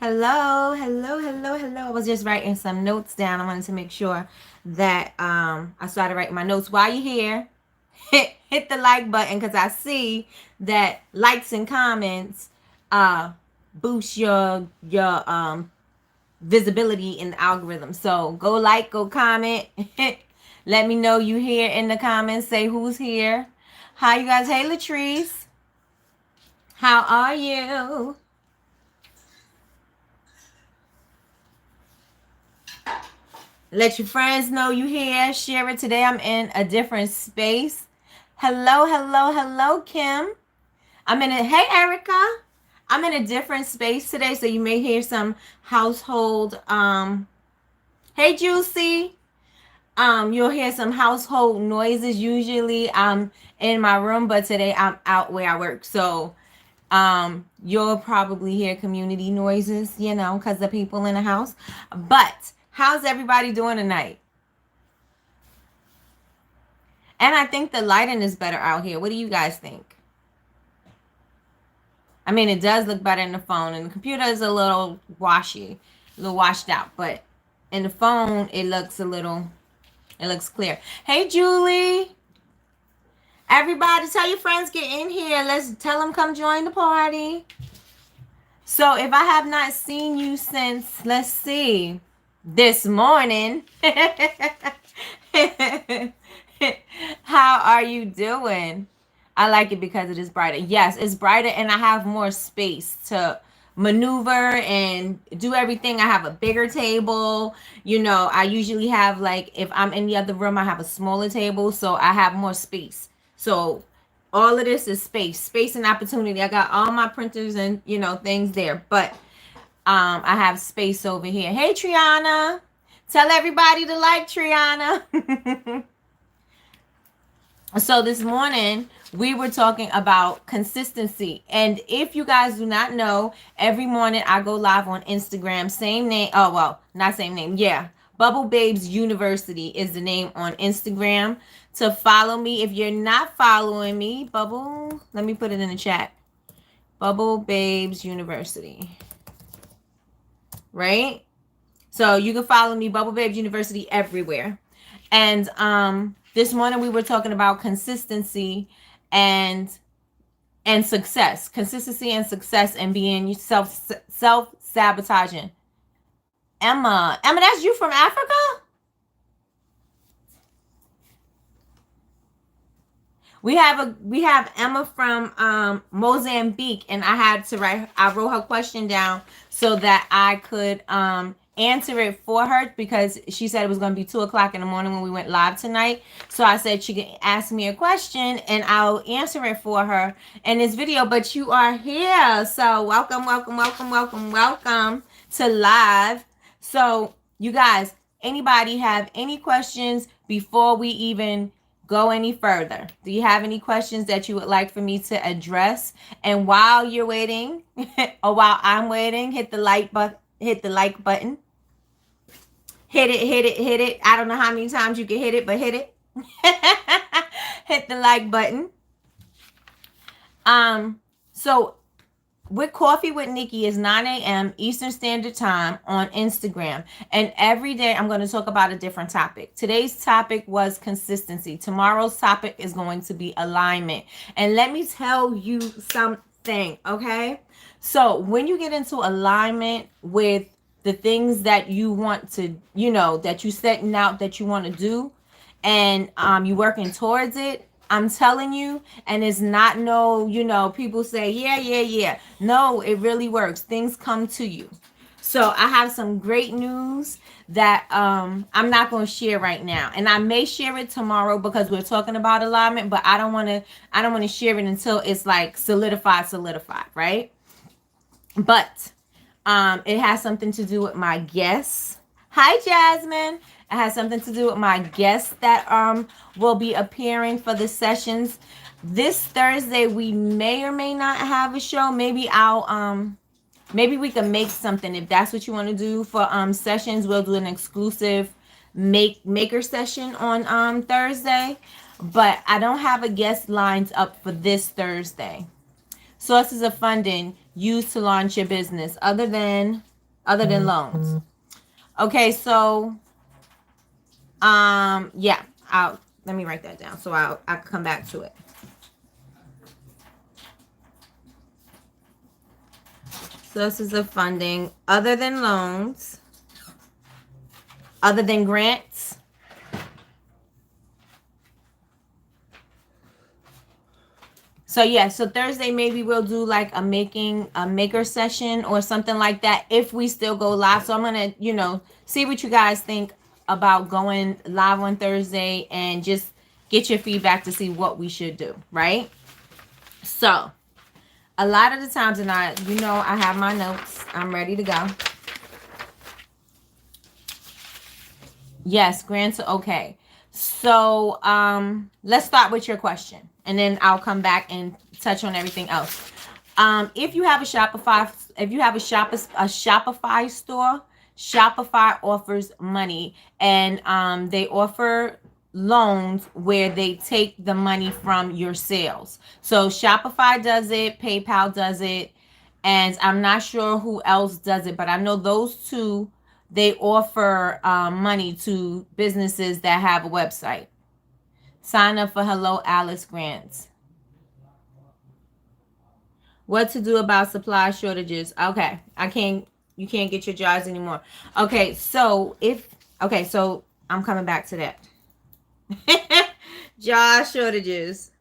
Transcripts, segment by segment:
Hello, hello, hello, hello. I was just writing some notes down. I wanted to make sure that I started writing my notes. While you're here, hit the like button because I see that likes and comments boost your visibility in the algorithm. So go like, go comment. Let me know you here in the comments. Say who's here. Hi you guys. Hey Latrice. How are you? Let your friends know you here. Share it. Today I'm in a different space. Hello, hello, hello, Kim. Hey, Erica. I'm in a different space today, so you may hear some household, hey, Juicy. You'll hear some household noises. Usually I'm in my room, but today I'm out where I work. So, you'll probably hear community noises, because the people in the house. But how's everybody doing tonight? And I think the lighting is better out here. What do you guys think? I mean, it does look better in the phone, and the computer is a little washed out. But in the phone, it looks clear. Hey, Julie. Everybody, tell your friends get in here. Let's tell them come join the party. So if I have not seen you since, let's see, this morning, how are you doing? I like it because it is brighter. Yes, it's brighter and I have more space to maneuver and do everything. I have a bigger table. I usually have, like, if I'm in the other room, I have a smaller table, so I have more space. So all of this is space and opportunity. I got all my printers and, things there, but I have space over here. Hey, Triana. Tell everybody to like Triana. So this morning we were talking about consistency. And if you guys do not know, every morning I go live on Instagram. Same name. Oh, well, not same name. Yeah. Bubble Babes University is the name on Instagram. To follow me. If you're not following me, let me put it in the chat. Bubble Babes University. Right? So you can follow me, Bubble Babes University, everywhere. And this morning we were talking about consistency and success. Consistency and success, and being self-sabotaging. Emma, that's you from Africa? We have Emma from Mozambique, and I wrote her question down so that I could answer it for her, because she said it was going to be 2:00 in the morning when we went live tonight. So I said she could ask me a question and I'll answer it for her in this video. But you are here, so welcome, welcome, welcome, welcome, welcome to live. So you guys, anybody have any questions before we even go any further? Do you have any questions that you would like for me to address? And while you're waiting, or while I'm waiting, hit the like button. Hit the like button. Hit it, hit it, hit it. I don't know how many times you can hit it, but hit it. Hit the like button. So with Coffee with Nikki is 9 a.m. Eastern Standard Time on Instagram. And every day I'm going to talk about a different topic. Today's topic was consistency. Tomorrow's topic is going to be alignment. And let me tell you something, okay? So when you get into alignment with the things that you want to, that you setting out that you want to do, and you working towards it, I'm telling you, and it's not people say, yeah. No, it really works. Things come to you. So I have some great news that I'm not going to share right now. And I may share it tomorrow because we're talking about alignment, but I don't want to share it until it's like solidified, right? But it has something to do with my guests. Hi, Jasmine. It has something to do with my guests that will be appearing for the sessions. This Thursday, we may or may not have a show. Maybe maybe we can make something. If that's what you want to do for sessions, we'll do an exclusive maker session on Thursday. But I don't have a guest lined up for this Thursday. Sources of funding used to launch your business other than loans. Okay, so yeah, I'll let me write that down so I'll come back to it. Sources of funding other than loans, other than grants. So yeah, so Thursday maybe we'll do like a maker session or something like that if we still go live. So I'm gonna, see what you guys think about going live on Thursday and just get your feedback to see what we should do, right? So a lot of the times, and I have my notes. I'm ready to go. Yes, grants are okay. So let's start with your question, and then I'll come back and touch on everything else. If you have a Shopify store, Shopify offers money, and they offer loans where they take the money from your sales. So Shopify does it, PayPal does it, and I'm not sure who else does it, but I know those two, they offer money to businesses that have a website. Sign up for Hello Alice grants. What to do about supply shortages? Okay, you can't get your jars anymore. Okay, so I'm coming back to that. Jar shortages.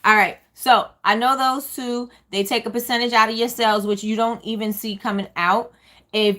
All right, so I know those two, they take a percentage out of your sales, which you don't even see coming out. They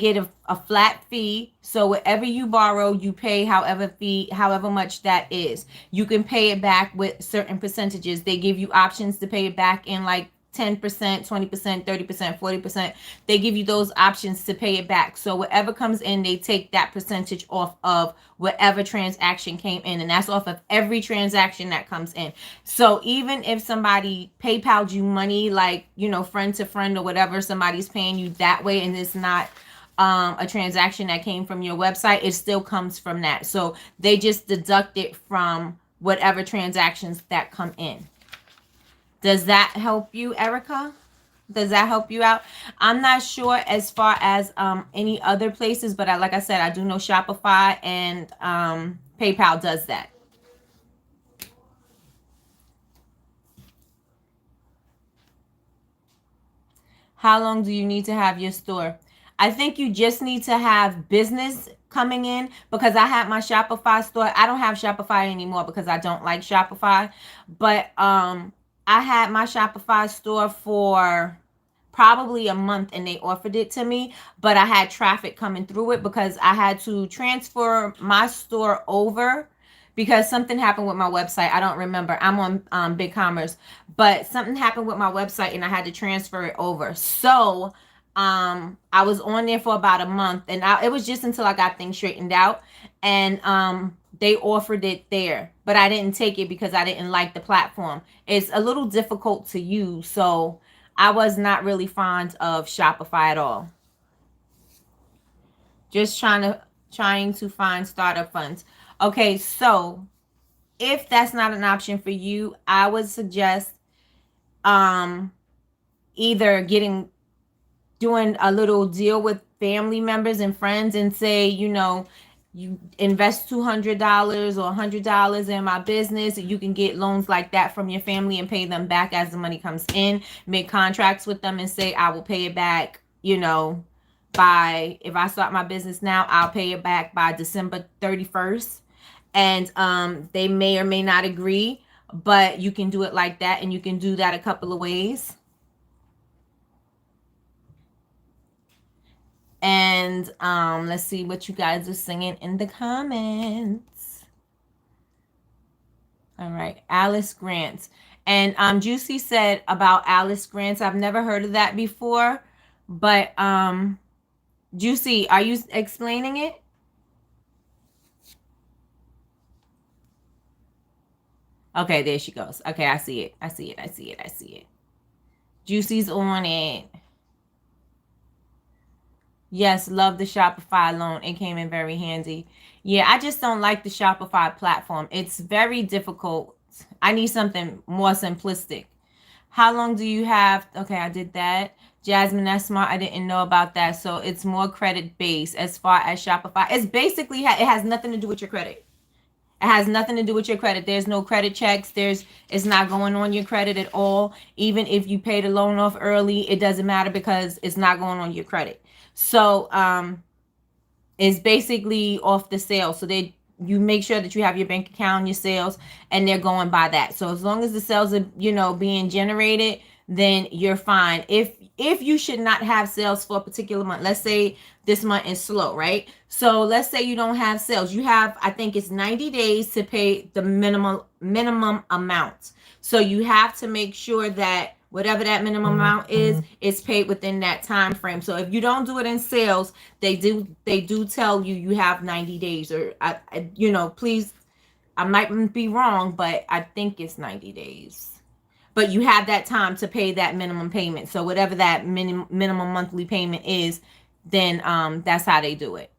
get a flat fee. So whatever you borrow, you pay however much that is. You can pay it back with certain percentages. They give you options to pay it back in like 10%, 20%, 30%, 40%. They give you those options to pay it back. So whatever comes in, they take that percentage off of whatever transaction came in. And that's off of every transaction that comes in. So even if somebody PayPal'd you money, like, friend to friend or whatever, somebody's paying you that way and it's not a transaction that came from your website, it still comes from that. So they just deduct it from whatever transactions that come in. Does that help you, Erica? Does that help you out? I'm not sure as far as any other places, but like I said, I do know Shopify and PayPal does that. How long do you need to have your store? I think you just need to have business coming in, because I had my Shopify store. I don't have Shopify anymore because I don't like Shopify, but I had my Shopify store for probably a month and they offered it to me, but I had traffic coming through it because I had to transfer my store over because something happened with my website. I don't remember. I'm on BigCommerce, but something happened with my website and I had to transfer it over. So I was on there for about a month, and it was just until I got things straightened out, and they offered it there, but I didn't take it because I didn't like the platform. It's a little difficult to use, so I was not really fond of Shopify at all. Just trying to find startup funds. Okay, so if that's not an option for you, I would suggest either doing a little deal with family members and friends and say, you invest $200 or $100 in my business. You can get loans like that from your family and pay them back as the money comes in. Make contracts with them and say, I will pay it back, if I start my business now, I'll pay it back by December 31st. And they may or may not agree, but you can do it like that, and you can do that a couple of ways. And let's see what you guys are singing in the comments. All right, Alice Grants. And Juicy said about Alice Grants, I've never heard of that before, but Juicy, are you explaining it? Okay, there she goes. Okay, I see it. Juicy's on it. Yes, love the Shopify loan. It came in very handy. Yeah, I just don't like the Shopify platform. It's very difficult I need something more simplistic. How long do you have? Okay, I did that. Jasmine, that's smart. I didn't know about that. So it's more credit based as far as Shopify. It's basically, it has nothing to do with your credit. It has nothing to do with your credit. There's no credit checks. It's not going on your credit at all. Even if you pay the loan off early, it doesn't matter because it's not going on your credit. So it's basically off the sale. So you make sure that you have your bank account, your sales, and they're going by that. So as long as the sales are, being generated, then you're fine. If you should not have sales for a particular month, let's say this month is slow, right? So let's say you don't have sales. You have, I think it's 90 days to pay the minimum amount. So you have to make sure that whatever that minimum amount is paid within that time frame. So if you don't do it in sales, they do tell you have 90 days, or please, I might be wrong, but I think it's 90 days. But you have that time to pay that minimum payment. So whatever that minimum monthly payment is, then that's how they do it.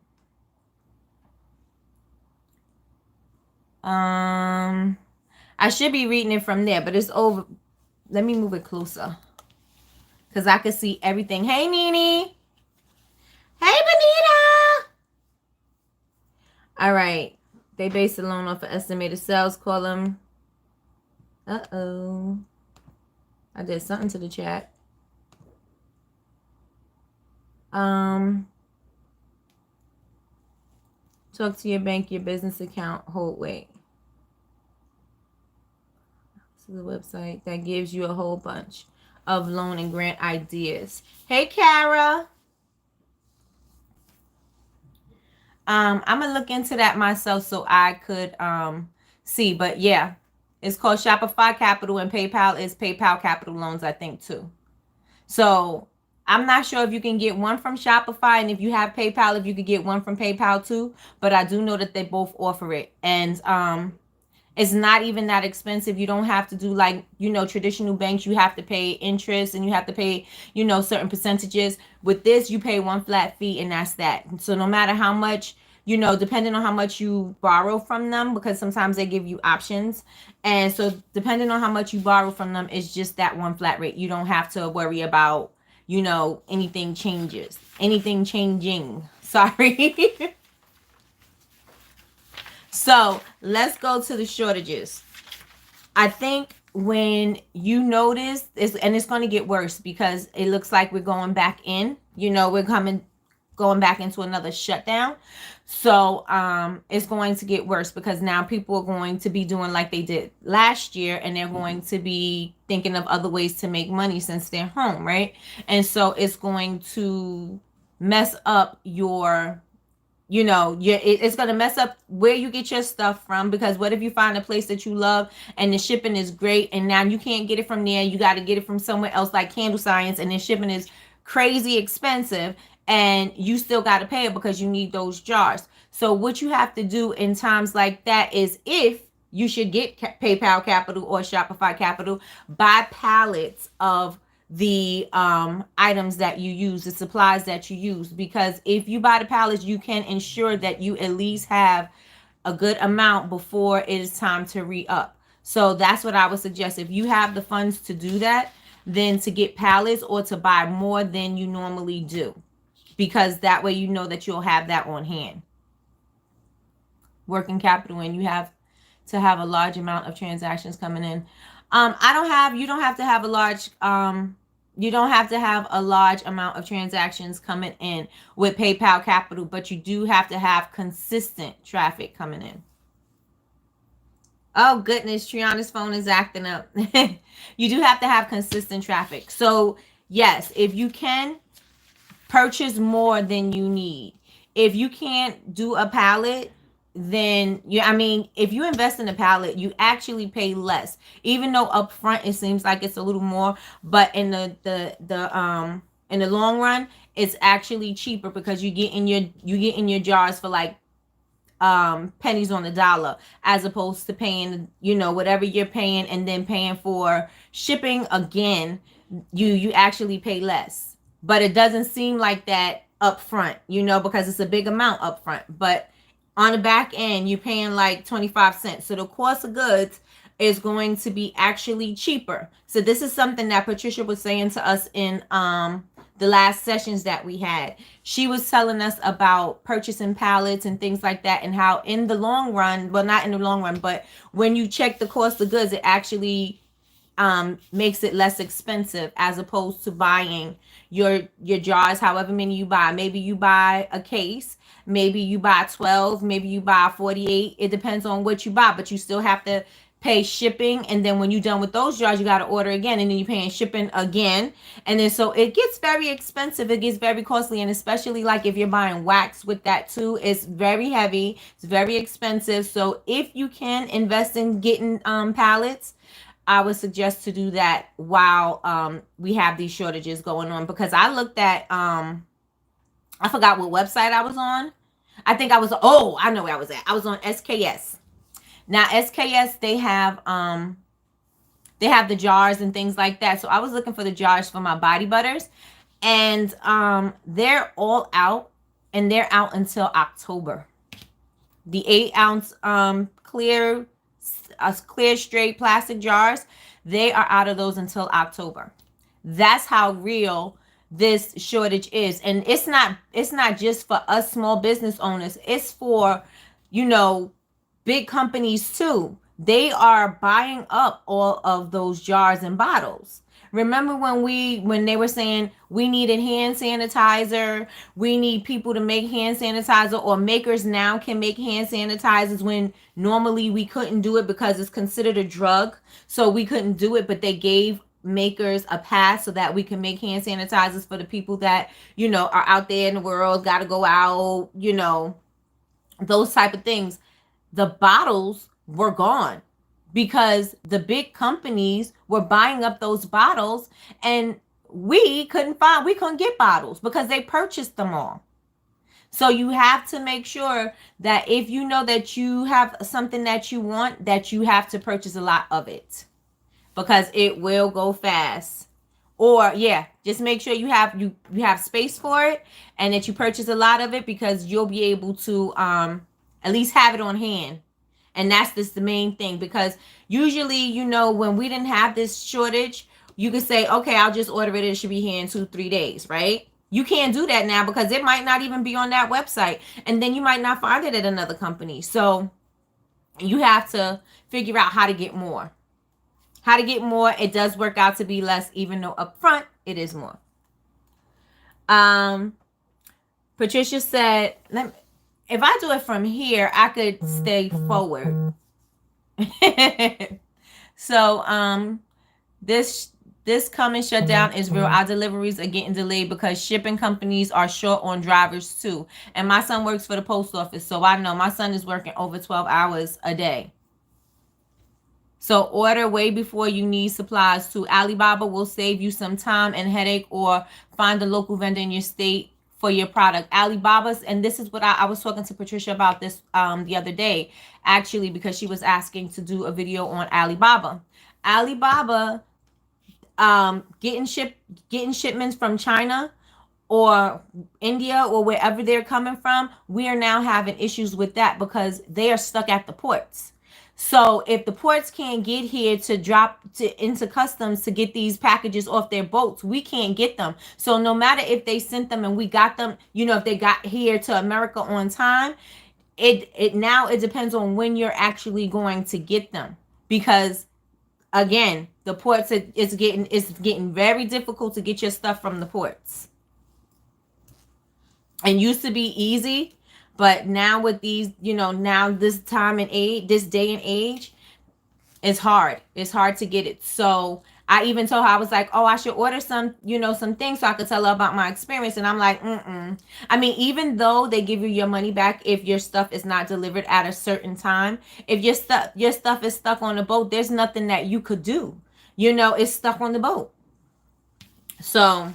I should be reading it from there, but it's over. Let me move it closer because I can see everything. Hey, Nene. Hey, Benita. All right. They base the loan off an estimated sales column. Uh-oh. I did something to the chat. Talk to your bank, your business account. Hold, wait. This is a website that gives you a whole bunch of loan and grant ideas. Hey, Kara. I'm gonna look into that myself so I could see. But yeah, it's called Shopify Capital, and PayPal is PayPal Capital Loans, I think, too. So I'm not sure if you can get one from Shopify, and if you have PayPal, if you could get one from PayPal too. But I do know that they both offer it, and it's not even that expensive. You don't have to do like, traditional banks. You have to pay interest and you have to pay, certain percentages. With this, you pay one flat fee and that's that. So no matter how much, depending on how much you borrow from them, because sometimes they give you options. And so depending on how much you borrow from them, it's just that one flat rate. You don't have to worry about, anything changing. Sorry. So let's go to the shortages. I think when you notice, and it's going to get worse because it looks like we're going back in, we're going back into another shutdown. So it's going to get worse because now people are going to be doing like they did last year, and they're going to be thinking of other ways to make money since they're home, right? And so it's going to mess up your it's going to mess up where you get your stuff from, because what if you find a place that you love and the shipping is great and now you can't get it from there, you got to get it from somewhere else like Candle Science, and then shipping is crazy expensive and you still got to pay it because you need those jars. So what you have to do in times like that is, if you should get PayPal Capital or Shopify Capital, buy pallets of the items that you use, the supplies that you use, because if you buy the pallets, you can ensure that you at least have a good amount before it is time to re-up. So that's what I would suggest. If you have the funds to do that, then to get pallets or to buy more than you normally do, because that way you know that you'll have that on hand. Working capital, and you have to have a large amount of transactions coming in. You don't have to have a large amount of transactions coming in with PayPal Capital, but you do have to have consistent traffic coming in. Oh goodness, Triana's phone is acting up. You do have to have consistent traffic. So yes, if you can purchase more than you need. If you can't do a pallet, then if you invest in a pallet, you actually pay less, even though up front it seems like it's a little more, but in the long run, it's actually cheaper because you get in your jars for like pennies on the dollar, as opposed to paying whatever you're paying and then paying for shipping again. You actually pay less, but it doesn't seem like that up front, because it's a big amount up front, but on the back end, you're paying like 25 cents. So the cost of goods is going to be actually cheaper. So this is something that Patricia was saying to us in the last sessions that we had. She was telling us about purchasing pallets and things like that, and how in the long run, well, not in the long run, but when you check the cost of goods, it actually makes it less expensive as opposed to buying your jars, however many you buy. Maybe you buy a case, maybe you buy 12, maybe you buy 48. It depends on what you buy, but you still have to pay shipping. And then when you're done with those jars, you got to order again, and then you're paying shipping again. And then so it gets very expensive, it gets very costly. And especially like if you're buying wax with that too, it's very heavy, it's very expensive. So if you can invest in getting pallets, I would suggest to do that while we have these shortages going on. Because I looked at I forgot what website I was on. I think I was, oh, I know where I was at. I was on SKS. Now SKS, they have the jars and things like that. So I was looking for the jars for my body butters, and they're all out, and they're out until October. The 8-ounce clear straight plastic jars, they are out of those until October. That's how real this shortage is. And it's not just for us small business owners, it's for, you know, big companies too. They are buying up all of those jars and bottles. Remember when they were saying we needed hand sanitizer, we need people to make hand sanitizer, or makers now can make hand sanitizers when normally we couldn't do it because it's considered a drug. So we couldn't do it, but they gave makers a pass so that we can make hand sanitizers for the people that, you know, are out there in the world, got to go out, you know, those type of things. The bottles were gone because the big companies were buying up those bottles, and we couldn't get bottles because they purchased them all. So you have to make sure that if you know that you have something that you want, that you have to purchase a lot of it, because it will go fast. Or yeah, just make sure you have space for it, and that you purchase a lot of it, because you'll be able to at least have it on hand. And that's just the main thing, because usually, you know, when we didn't have this shortage, you could say, okay, I'll just order it. It should be here in 2-3 days, right? You can't do that now because it might not even be on that website. And then you might not find it at another company. So you have to figure out how to get more. How to get more. It does work out to be less, even though up front it is more. Patricia said, if I do it from here, I could stay forward. So this coming shutdown is real. Our deliveries are getting delayed because shipping companies are short on drivers too. And my son works for the post office, so I know my son is working over 12 hours a day. So order way before you need supplies too. Alibaba will save you some time and headache, or find a local vendor in your state for your product. Alibaba's, and this is what I was talking to Patricia about this the other day, actually, because she was asking to do a video on Alibaba. Alibaba getting shipments from China or India or wherever they're coming from, we are now having issues with that because they are stuck at the ports. So if the ports can't get here to drop into customs to get these packages off their boats, we can't get them. So no matter if they sent them and we got them, you know, if they got here to America on time, it now depends on when you're actually going to get them, because again, the ports it's getting very difficult to get your stuff from the ports. And used to be easy. But now with these, you know, now this time and age, this day and age, it's hard. It's hard to get it. So I even told her, I was like, oh, I should order some, you know, some things so I could tell her about my experience. And I'm like, I mean, even though they give you your money back if your stuff is not delivered at a certain time, if your stuff is stuck on the boat, there's nothing that you could do. You know, it's stuck on the boat. So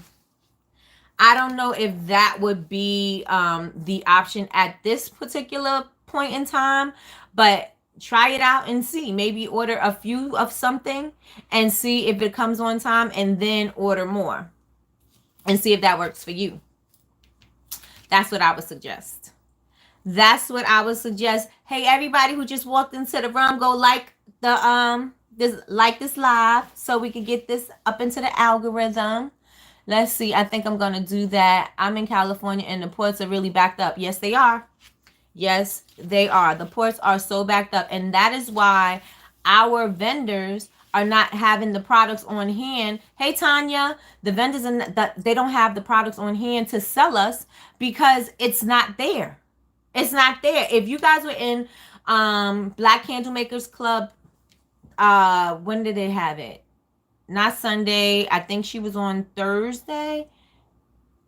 I don't know if that would be the option at this particular point in time, but try it out and see. Maybe order a few of something and see if it comes on time, and then order more and see if that works for you. That's what I would suggest. That's what I would suggest. Hey, everybody who just walked into the room, go like the this live so we can get this up into the algorithm. Let's see. I think I'm going to do that. I'm in California and the ports are really backed up. Yes, they are. Yes, they are. The ports are so backed up. And that is why our vendors are not having the products on hand. Hey, Tanya, the vendors, they don't have the products on hand to sell us because it's not there. It's not there. If you guys were in Black Candle Makers Club, when did they have it? Not Sunday. I think she was on Thursday.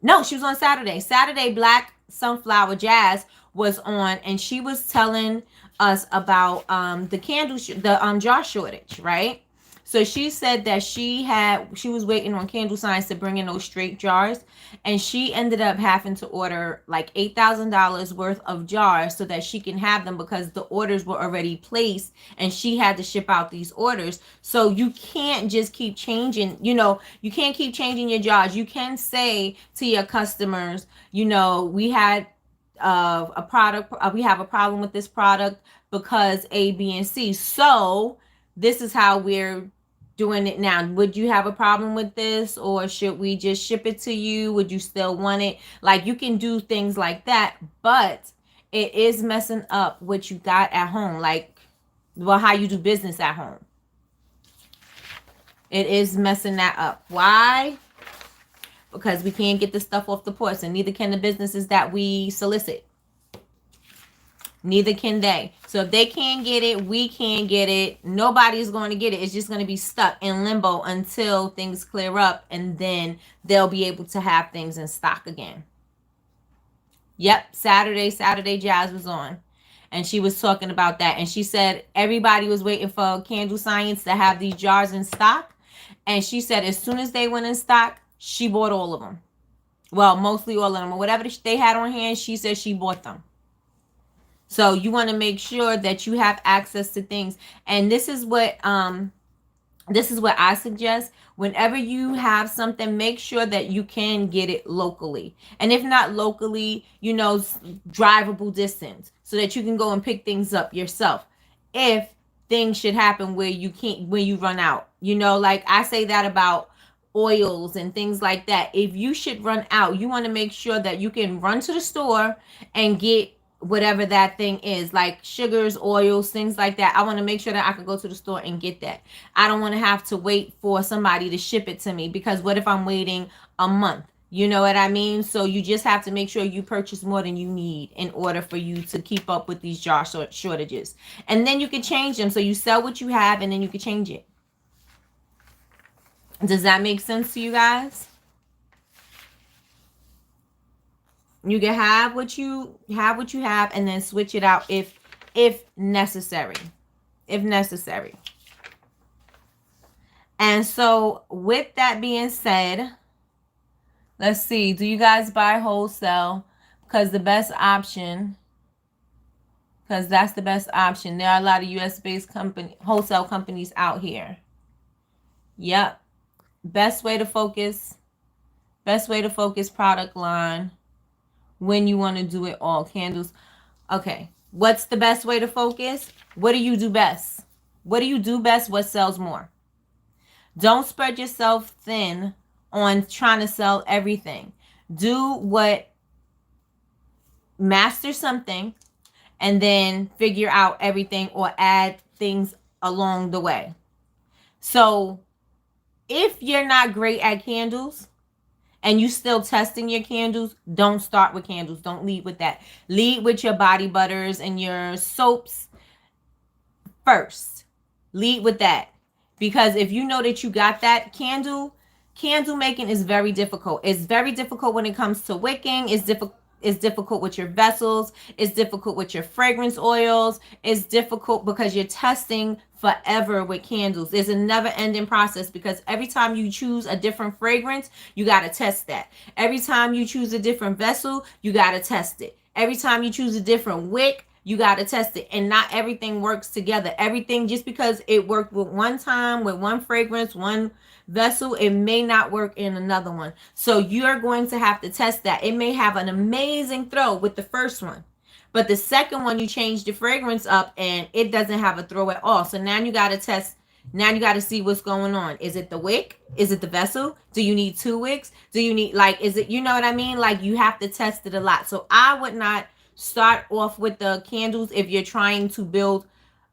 No, she was on Saturday. Saturday, Black Sunflower Jazz was on, and she was telling us about the jar shortage, right? So she said that she was waiting on Candle Science to bring in those straight jars, and she ended up having to order like $8,000 worth of jars so that she can have them because the orders were already placed and she had to ship out these orders. So you can't just keep changing, you can't keep changing your jars. You can say to your customers, we had a product, we have a problem with this product because A, B, and C. So this is how we're doing it now. Would you have a problem with this, or should we just ship it to you? Would you still want it? Like, you can do things like that, but it is messing up what you got at home, like, well, how you do business at home. It is messing that up. Why? Because we can't get the stuff off the ports, and neither can the businesses that we solicit. Neither can they. So if they can't get it, we can't get it. Nobody's going to get it. It's just going to be stuck in limbo until things clear up, and then they'll be able to have things in stock again. Yep, Saturday Jazz was on, and she was talking about that. And she said everybody was waiting for Candle Science to have these jars in stock. And she said as soon as they went in stock, she bought all of them. Well, mostly all of them. Or whatever they had on hand, she said she bought them. So you want to make sure that you have access to things. And this is what I suggest. Whenever you have something, make sure that you can get it locally. And if not locally, drivable distance so that you can go and pick things up yourself. If things should happen where you run out, like I say that about oils and things like that. If you should run out, you want to make sure that you can run to the store and get whatever that thing is, like sugars, oils, things like that. I want to make sure that I can go to the store and get that. I don't want to have to wait for somebody to ship it to me, because what if I'm waiting a month? You know what I mean? So you just have to make sure you purchase more than you need in order for you to keep up with these jar shortages. And then you can change them. So you sell what you have and then you can change it. Does that make sense to you guys? You can have what you have and then switch it out if necessary. If necessary. And so with that being said, let's see. Do you guys buy wholesale? Because that's the best option. There are a lot of US-based wholesale companies out here. Yep. Best way to focus product line when you want to do it all. Candles. Okay. What's the best way to focus? What do you do best? What do you do best? What sells more? Don't spread yourself thin on trying to sell everything. Master something and then figure out everything or add things along the way. So if you're not great at candles and you still testing your candles, don't start with candles. Don't lead with that. Lead with your body butters and your soaps first. Lead with that. Because if you know that you got that, candle making is very difficult. It's very difficult when it comes to wicking. It's difficult with your vessels. It's difficult with your fragrance oils. It's difficult because you're testing forever with candles. It's a never-ending process because every time you choose a different fragrance, you got to test that. Every time you choose a different vessel, you got to test it. Every time you choose a different wick, you got to test it. And not everything works together. Everything, just because it worked with one time, with one fragrance, one vessel, it may not work in another one. So you're going to have to test that. It may have an amazing throw with the first one, but the second one you change the fragrance up and it doesn't have a throw at all. So now you got to test Now you got to see what's going on. Is it the wick? Is it the vessel? Do you need 2 wicks? Do you need, like, is it, you know what I mean? Like, you have to test it a lot. So I would not start off with the candles if you're trying to build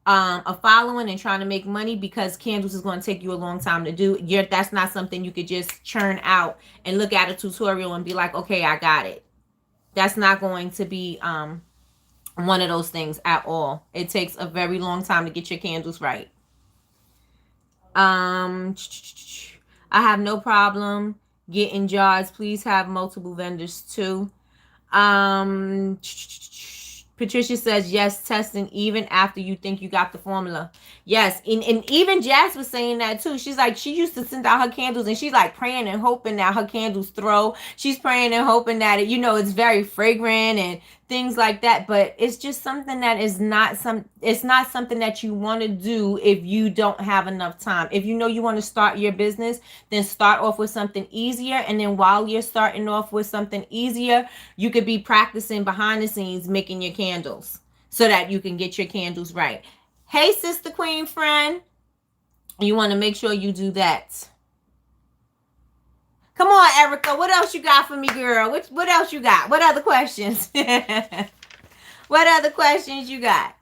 a following and trying to make money, because candles is going to take you a long time to do. That's not something you could just churn out and look at a tutorial and be like, okay, I got it. That's not going to be one of those things at all. It takes a very long time to get your candles right. I have no problem getting jars. Please have multiple vendors too. Patricia says, yes, testing even after you think you got the formula. Yes, and even Jazz was saying that too. She's like, she used to send out her candles and she's like praying and hoping that her candles throw. She's praying and hoping that it, it's very fragrant and things like that. But it's just something that is it's not something that you want to do if you don't have enough time. If you know you want to start your business, then start off with something easier. And then while you're starting off with something easier, you could be practicing behind the scenes making your candles so that you can get your candles right. Hey, sister queen friend, you want to make sure you do that. Come on, Erica. What else you got for me, girl? What else you got? What other questions? What other questions you got?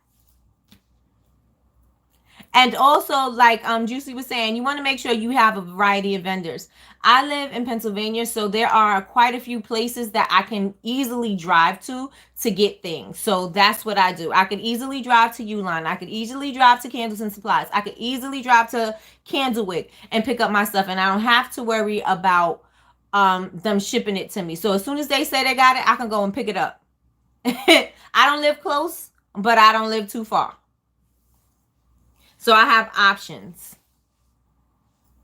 And also, like Juicy was saying, you want to make sure you have a variety of vendors. I live in Pennsylvania, so there are quite a few places that I can easily drive to get things. So that's what I do. I could easily drive to Uline. I could easily drive to Candles and Supplies. I could easily drive to Candlewick and pick up my stuff, and I don't have to worry about them shipping it to me. So as soon as they say they got it, I can go and pick it up. I don't live close, but I don't live too far. So I have options.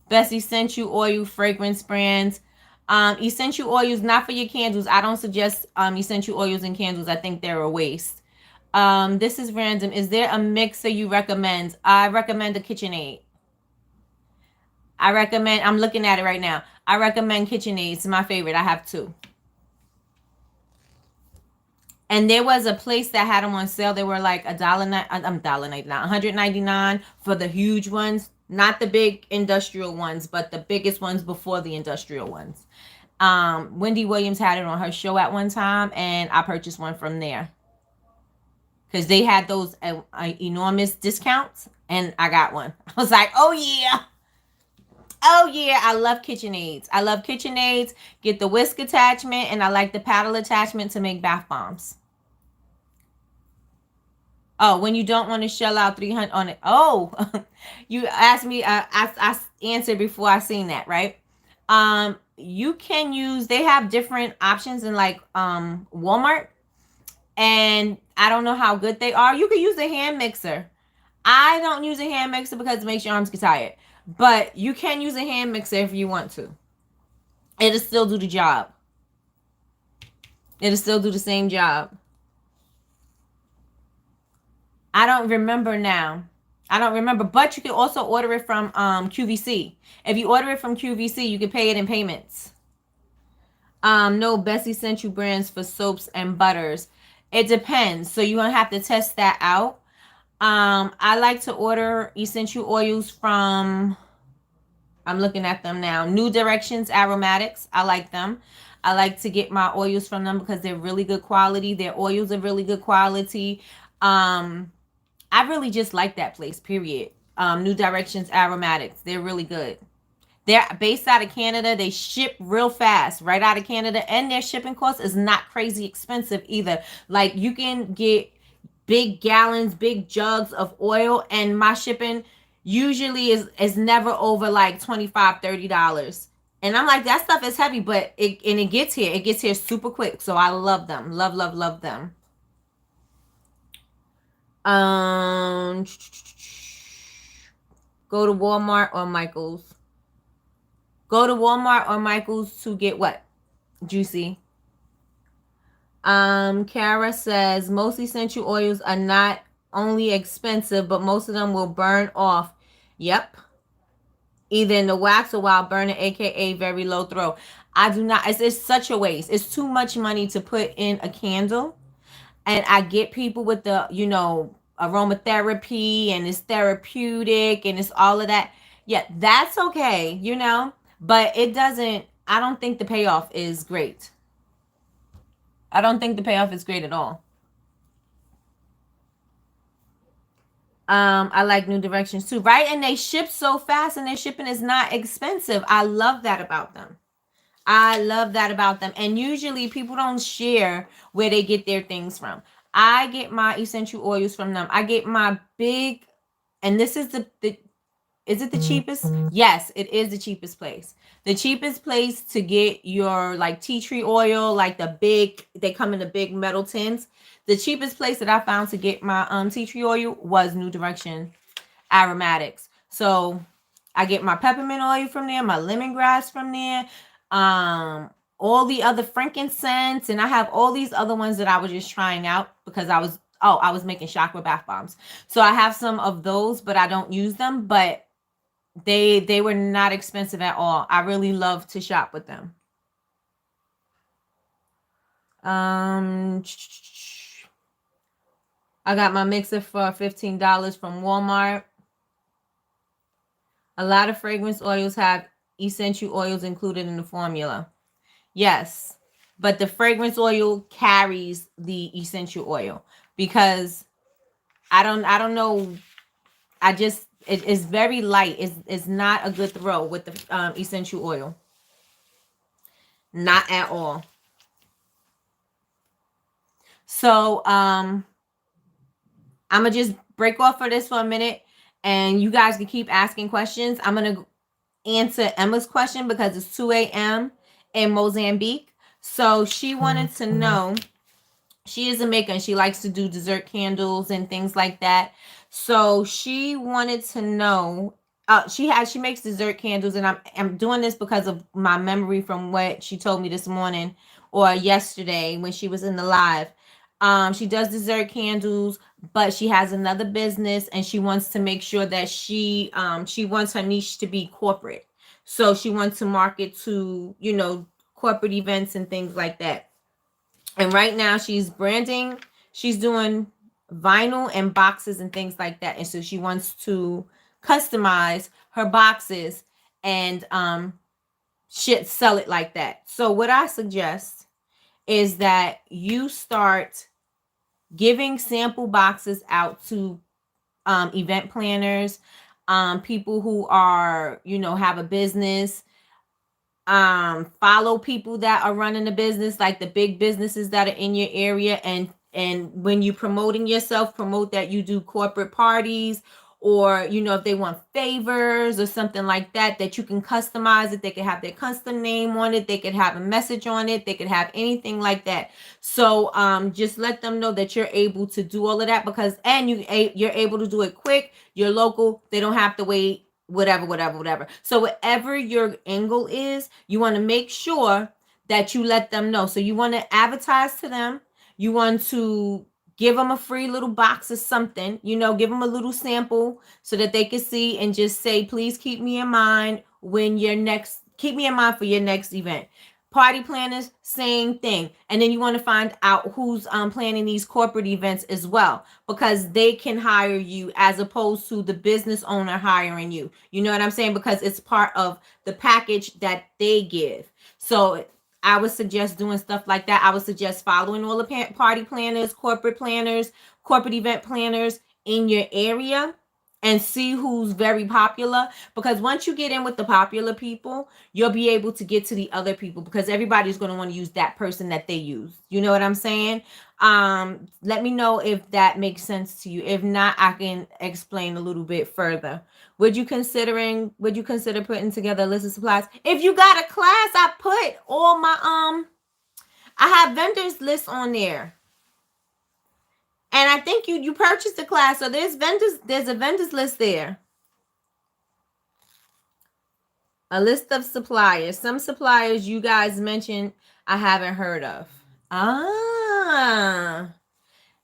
Best essential oil fragrance brands. Essential oils, not for your candles. I don't suggest essential oils and candles. I think they're a waste. This is random. Is there a mixer you recommend? I recommend a KitchenAid. I'm looking at it right now. I recommend KitchenAid. It's my favorite. I have 2. And there was a place that had them on sale. They were like $1.99 for the huge ones, not the big industrial ones, but the biggest ones before the industrial ones. Wendy Williams had it on her show at one time, and I purchased one from there because they had those enormous discounts, and I got one. I was like, oh yeah. Oh yeah, I love KitchenAids. I love KitchenAids. Get the whisk attachment, and I like the paddle attachment to make bath bombs. Oh, when you don't want to shell out $300 on it. Oh, you asked me. I answered before I seen that, right? You can use. They have different options in like Walmart, and I don't know how good they are. You can use a hand mixer. I don't use a hand mixer because it makes your arms get tired. But you can use a hand mixer if you want to. It'll still do the job. It'll still do the same job. I don't remember now. I don't remember. But you can also order it from QVC. If you order it from QVC, you can pay it in payments. No best essential brands for soaps and butters. It depends. So you're going to have to test that out. I like to order essential oils from, I'm looking at them now, New Directions Aromatics. I like them. I like to get my oils from them because they're really good quality. Their oils are really good quality. I really just like that place, period. New Directions Aromatics. They're really good. They're based out of Canada. They ship real fast right out of Canada. And their shipping cost is not crazy expensive either. Like you can get big gallons, big jugs of oil. And my shipping usually is never over like $25-$30. And I'm like, that stuff is heavy, but it gets here. It gets here super quick. So I love them. Love, love, love them. Go to Walmart or Michael's. Go to Walmart or Michael's to get what? Juicy. Kara says most essential oils are not only expensive, but most of them will burn off. Yep. Either in the wax or while burning, aka very low throw. I do not. It's such a waste. It's too much money to put in a candle. And I get people with the, aromatherapy and it's therapeutic and it's all of that. Yeah, that's okay, you know, but it doesn't, I don't think the payoff is great. I don't think the payoff is great at all. I like New Directions too, right? And they ship so fast and their shipping is not expensive. I love that about them. I love that about them. And usually people don't share where they get their things from. I get my essential oils from them. I get my big, and this is the is it the cheapest? Yes, it is the cheapest place. The cheapest place to get your like tea tree oil, like the big, they come in the big metal tins. The cheapest place that I found to get my tea tree oil was New Direction Aromatics. So I get my peppermint oil from there, my lemongrass from there, all the other frankincense, and I have all these other ones that I was just trying out because I was making chakra bath bombs. So I have some of those, but I don't use them. But they were not expensive at all. I really love to shop with them. I got my mixer for $15 from Walmart. A lot of fragrance oils have essential oils included in the formula. Yes, but the fragrance oil carries the essential oil because I don't know. I just it's very light. It's not a good throw with the essential oil. Not at all. So I'm gonna just break off for this for a minute, and you guys can keep asking questions. I'm gonna answer Emma's question because it's 2 a.m. in Mozambique. So she wanted to know, she is a maker and she likes to do dessert candles and things like that. So she wanted to know, she makes dessert candles, and I'm doing this because of my memory from what she told me this morning or yesterday when she was in the live. She does dessert candles, but she has another business and she wants to make sure that she wants her niche to be corporate. So she wants to market to, you know, corporate events and things like that. And right now she's branding, she's doing vinyl and boxes and things like that. And so she wants to customize her boxes and sell it like that. So what I suggest is that you start giving sample boxes out to event planners, people who are, you know, have a business, follow people that are running a business, like the big businesses that are in your area, and when you promoting yourself, promote that you do corporate parties, or you know, if they want favors or something like that, that you can customize it. They could have their custom name on it, they could have a message on it, they could have anything like that. So just let them know that you're able to do all of that, because and you're able to do it quick, you're local, they don't have to wait, whatever. So whatever your angle is, you want to make sure that you let them know. So you want to advertise to them, you want to give them a free little box of something, you know, give them a little sample so that they can see and just say, please keep me in mind keep me in mind for your next event. Party planners, same thing. And then you want to find out who's planning these corporate events as well, because they can hire you as opposed to the business owner hiring you. You know what I'm saying? Because it's part of the package that they give. So I would suggest doing stuff like that. I would suggest following all the party planners, corporate event planners in your area, and see who's very popular, because once you get in with the popular people, you'll be able to get to the other people, because everybody's going to want to use that person that they use. You know what I'm saying? Let me know if that makes sense to you. If not, I can explain a little bit further. Would you consider putting together a list of supplies? If you got a class, I put all my I have vendors list on there. And I think you purchased the class, so there's a vendors list there. A list of suppliers. Some suppliers you guys mentioned I haven't heard of.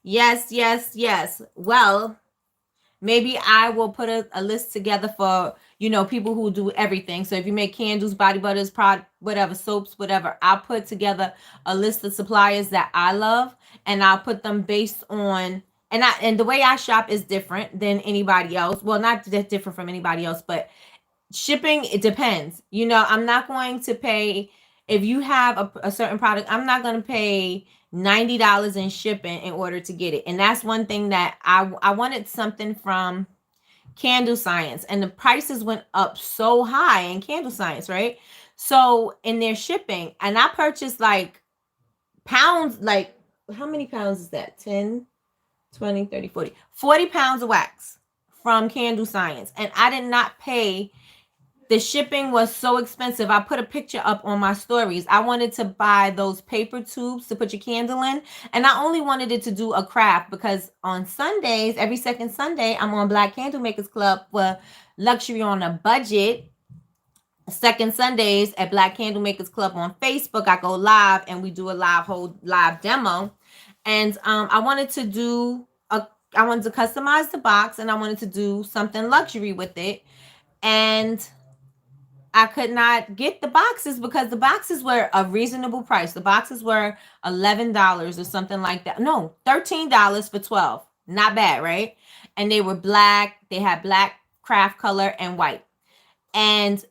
Yes. Well, maybe I will put a list together for, you know, people who do everything. So if you make candles, body butters, whatever, soaps, whatever, I'll put together a list of suppliers that I love, and I'll put them based on and the way I shop is different than anybody else. Well, not that different from anybody else, but shipping, it depends. I'm not going to pay, if you have a certain product, I'm not going to pay $90 in shipping in order to get it. And that's one thing that I wanted something from Candle Science, and the prices went up so high in Candle Science, right? So in their shipping, and I purchased like pounds, like how many pounds is that? 10, 20, 30, 40 pounds of wax from Candle Science. And I did not pay, the shipping was so expensive. I put a picture up on my stories. I wanted to buy those paper tubes to put your candle in. And I only wanted it to do a craft because on Sundays, every second Sunday, I'm on Black Candle Makers Club for Luxury on a Budget. Second Sundays at Black Candle Makers Club on Facebook, I go live and we do a live demo. And I wanted to customize the box, and I wanted to do something luxury with it. And I could not get the boxes because the boxes were a reasonable price. The boxes were $11 or something like that. No, $13 for 12. Not bad, right? And they were black. They had black, craft color, and white. And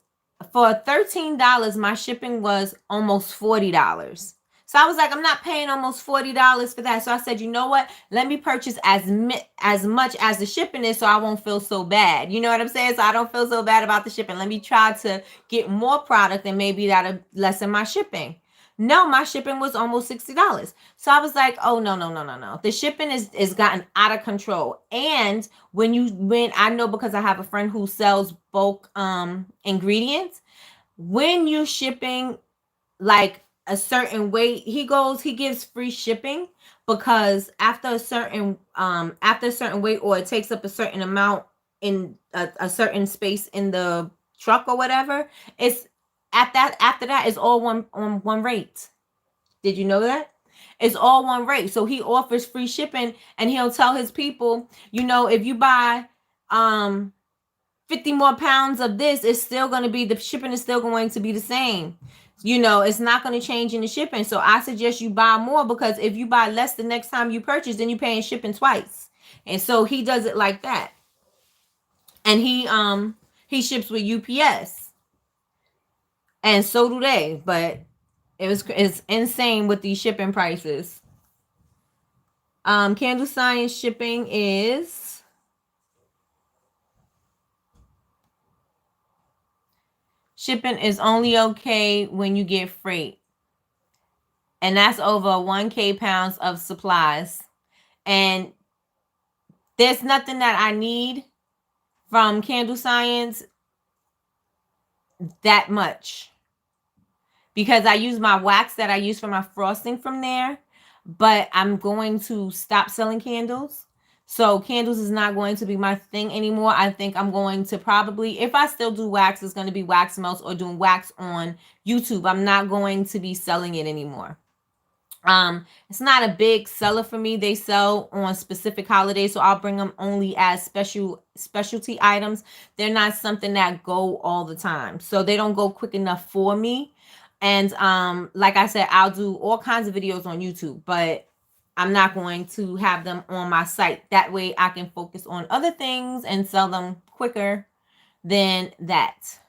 for $13, my shipping was almost $40. So I was like, I'm not paying almost $40 for that. So I said, you know what? Let me purchase as much as the shipping is so I won't feel so bad. You know what I'm saying? So I don't feel so bad about the shipping. Let me try to get more product and maybe that'll lessen my shipping. No, my shipping was almost $60. So I was like, oh, no. The shipping is gotten out of control. And when I know, because I have a friend who sells bulk ingredients, when you shipping like a certain weight, he gives free shipping, because after a certain weight, or it takes up a certain amount in a certain space in the truck or whatever, it's after that it's all one rate. Did you know that? It's all one rate. So he offers free shipping, and he'll tell his people, if you buy 50 more pounds of this, it's still going to be, the shipping is still going to be the same. It's not going to change in the shipping. So I suggest you buy more, because if you buy less the next time you purchase, then you're paying shipping twice. And so he does it like that. And he ships with UPS. And so do they, but it's insane with these shipping prices. Candle Science shipping is only okay when you get freight. And that's over 1K pounds of supplies. And there's nothing that I need from Candle Science that much, because I use my wax that I use for my frosting from there, but I'm going to stop selling candles. So candles is not going to be my thing anymore. I think I'm going to probably, if I still do wax, it's going to be wax melts or doing wax on YouTube. I'm not going to be selling it anymore. It's not a big seller for me. They sell on specific holidays, so I'll bring them only as specialty items. They're not something that go all the time, so they don't go quick enough for me. And like I said, I'll do all kinds of videos on YouTube, but I'm not going to have them on my site. That way I can focus on other things and sell them quicker than that.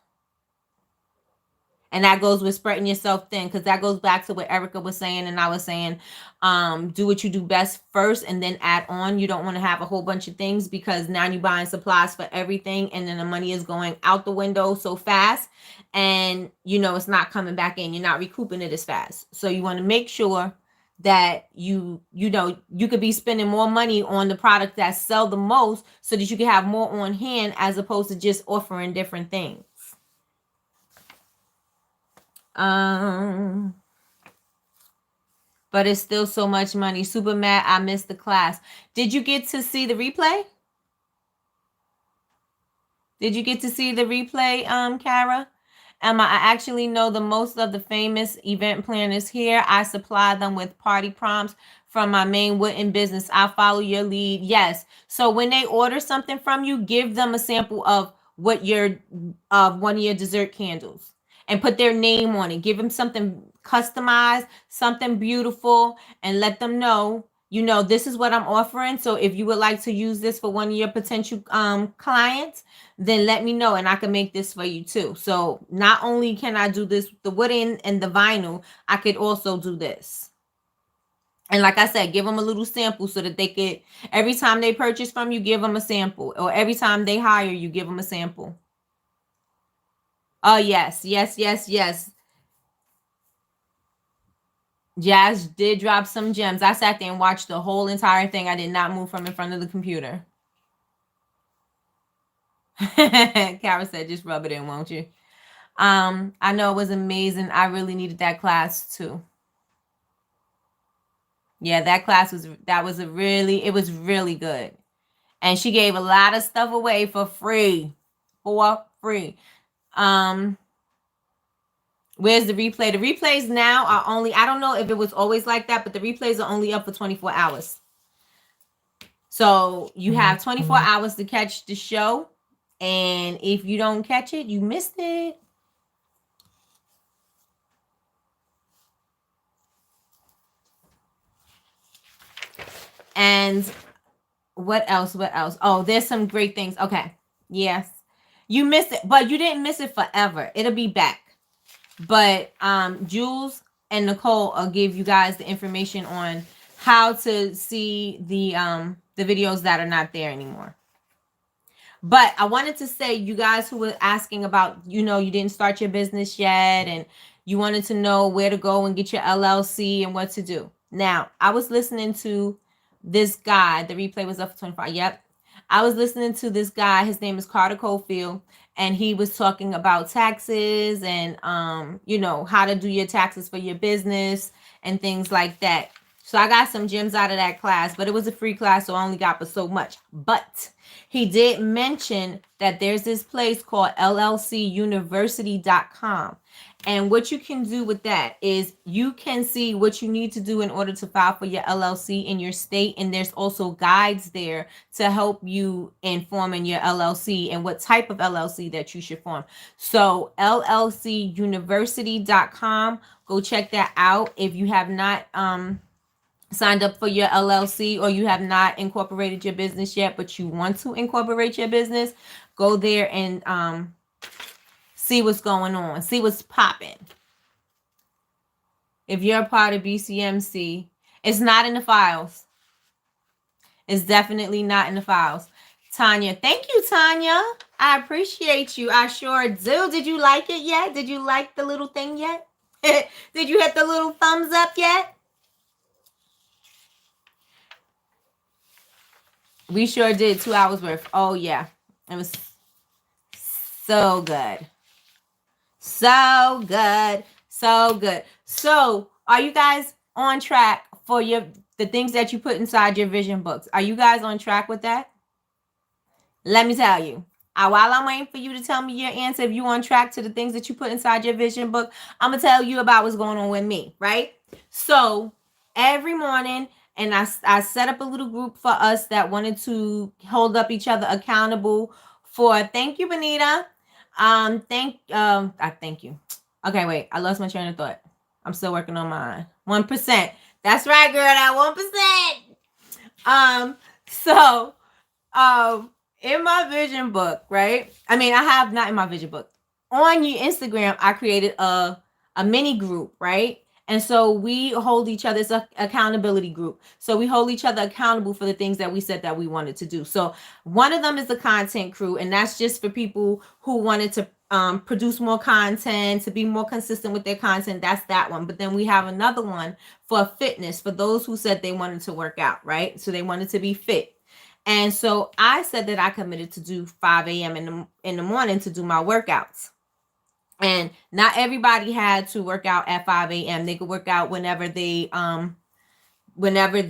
And that goes with spreading yourself thin, because that goes back to what Erica was saying and I was saying. Do what you do best first and then add on. You don't want to have a whole bunch of things, because now you're buying supplies for everything, and then the money is going out the window so fast, and it's not coming back in. You're not recouping it as fast. So you want to make sure that you could be spending more money on the product that sell the most, so that you can have more on hand, as opposed to just offering different things. But it's still so much money. Super mad I missed the class. Did you get to see the replay? Kara? I actually know the most of the famous event planners here. I supply them with party prompts from my main wooden business. I'll follow your lead. Yes. So when they order something from you, give them a sample of one of your dessert candles, and put their name on it. Give them something customized, something beautiful, and let them know this is what I'm offering. So if you would like to use this for one of your potential clients, then let me know and I can make this for you too. So not only can I do this, the wooden and the vinyl, I could also do this. And like I said, give them a little sample so that they could, every time they purchase from you, give them a sample. Or every time they hire you, give them a sample. Oh, yes, yes, yes, yes. Jazz did drop some gems. I sat there and watched the whole entire thing. I did not move from in front of the computer. Kara said, just rub it in, won't you? I know it was amazing. I really needed that class too. Yeah, that class was it was really good. And she gave a lot of stuff away for free. For free. Where's the replay? The replays now are only, I don't know if it was always like that, but the replays are only up for 24 hours. So you have 24 hours to catch the show. And if you don't catch it, you missed it. And what else? What else? Oh, there's some great things. Okay. Yes. You missed it, but you didn't miss it forever. It'll be back. But Jules and Nicole will give you guys the information on how to see the videos that are not there anymore. But I wanted to say, you guys who were asking about, you didn't start your business yet and you wanted to know where to go and get your LLC and what to do. Now, I was listening to this guy. The replay was up for 25. Yep. I was listening to this guy. His name is Carter Cofield. And he was talking about taxes and, how to do your taxes for your business and things like that. So I got some gems out of that class, but it was a free class, so I only got but so much. But he did mention that there's this place called llcuniversity.com. And what you can do with that is you can see what you need to do in order to file for your LLC in your state. And there's also guides there to help you in forming your LLC and what type of LLC that you should form. So llcuniversity.com, go check that out. If you have not signed up for your LLC or you have not incorporated your business yet, but you want to incorporate your business, go there and see what's going on, see what's popping. If you're a part of BCMC, it's not in the files. It's definitely not in the files. Tanya, thank you, Tanya. I appreciate you. I sure do. Did you like it yet? Did you like the little thing yet? Did you hit the little thumbs up yet? We sure did. 2 hours worth. Oh, yeah. It was so good. So good. So good. So are you guys on track for the things that you put inside your vision books? Are you guys on track with that? Let me tell you. While I'm waiting for you to tell me your answer, if you're on track to the things that you put inside your vision book, I'm going to tell you about what's going on with me, right? So every morning, and I set up a little group for us that wanted to hold up each other accountable for, thank you, Benita. I thank you. Okay, wait, I lost my train of thought. I'm still working on mine. 1%. That's right, girl, that 1%. So, in my vision book, right? I mean, I have not in my vision book. On your Instagram, I created a mini group, right? And so we hold each other, it's an accountability group. So we hold each other accountable for the things that we said that we wanted to do. So one of them is the content crew, and that's just for people who wanted to produce more content, to be more consistent with their content. That's that one. But then we have another one for fitness, for those who said they wanted to work out, right? So they wanted to be fit. And so I said that I committed to do 5 a.m. in the morning to do my workouts. And not everybody had to work out at 5 a.m. They could work out whenever they, whatever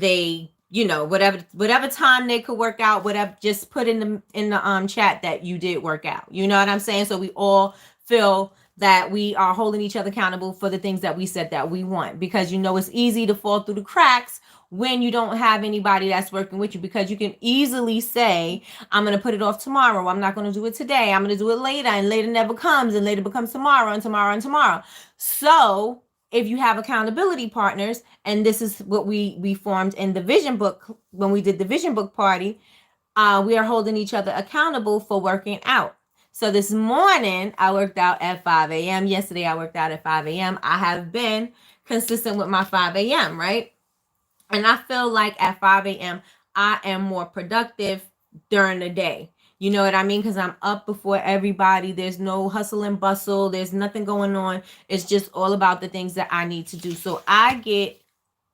time they could work out, whatever, just put in the chat that you did work out. You know what I'm saying? So we all feel that we are holding each other accountable for the things that we said that we want, because it's easy to fall through the cracks when you don't have anybody that's working with you, because you can easily say, I'm going to put it off tomorrow. I'm not going to do it today. I'm going to do it later, and later never comes, and later becomes tomorrow and tomorrow and tomorrow. So if you have accountability partners, and this is what we formed in the vision book when we did the vision book party, we are holding each other accountable for working out. So this morning I worked out at 5 a.m. Yesterday I worked out at 5 a.m. I have been consistent with my 5 a.m., right? And I feel like at 5 a.m. I am more productive during the day. You know what I mean? Because I'm up before everybody. There's no hustle and bustle. There's nothing going on. It's just all about the things that I need to do. So I get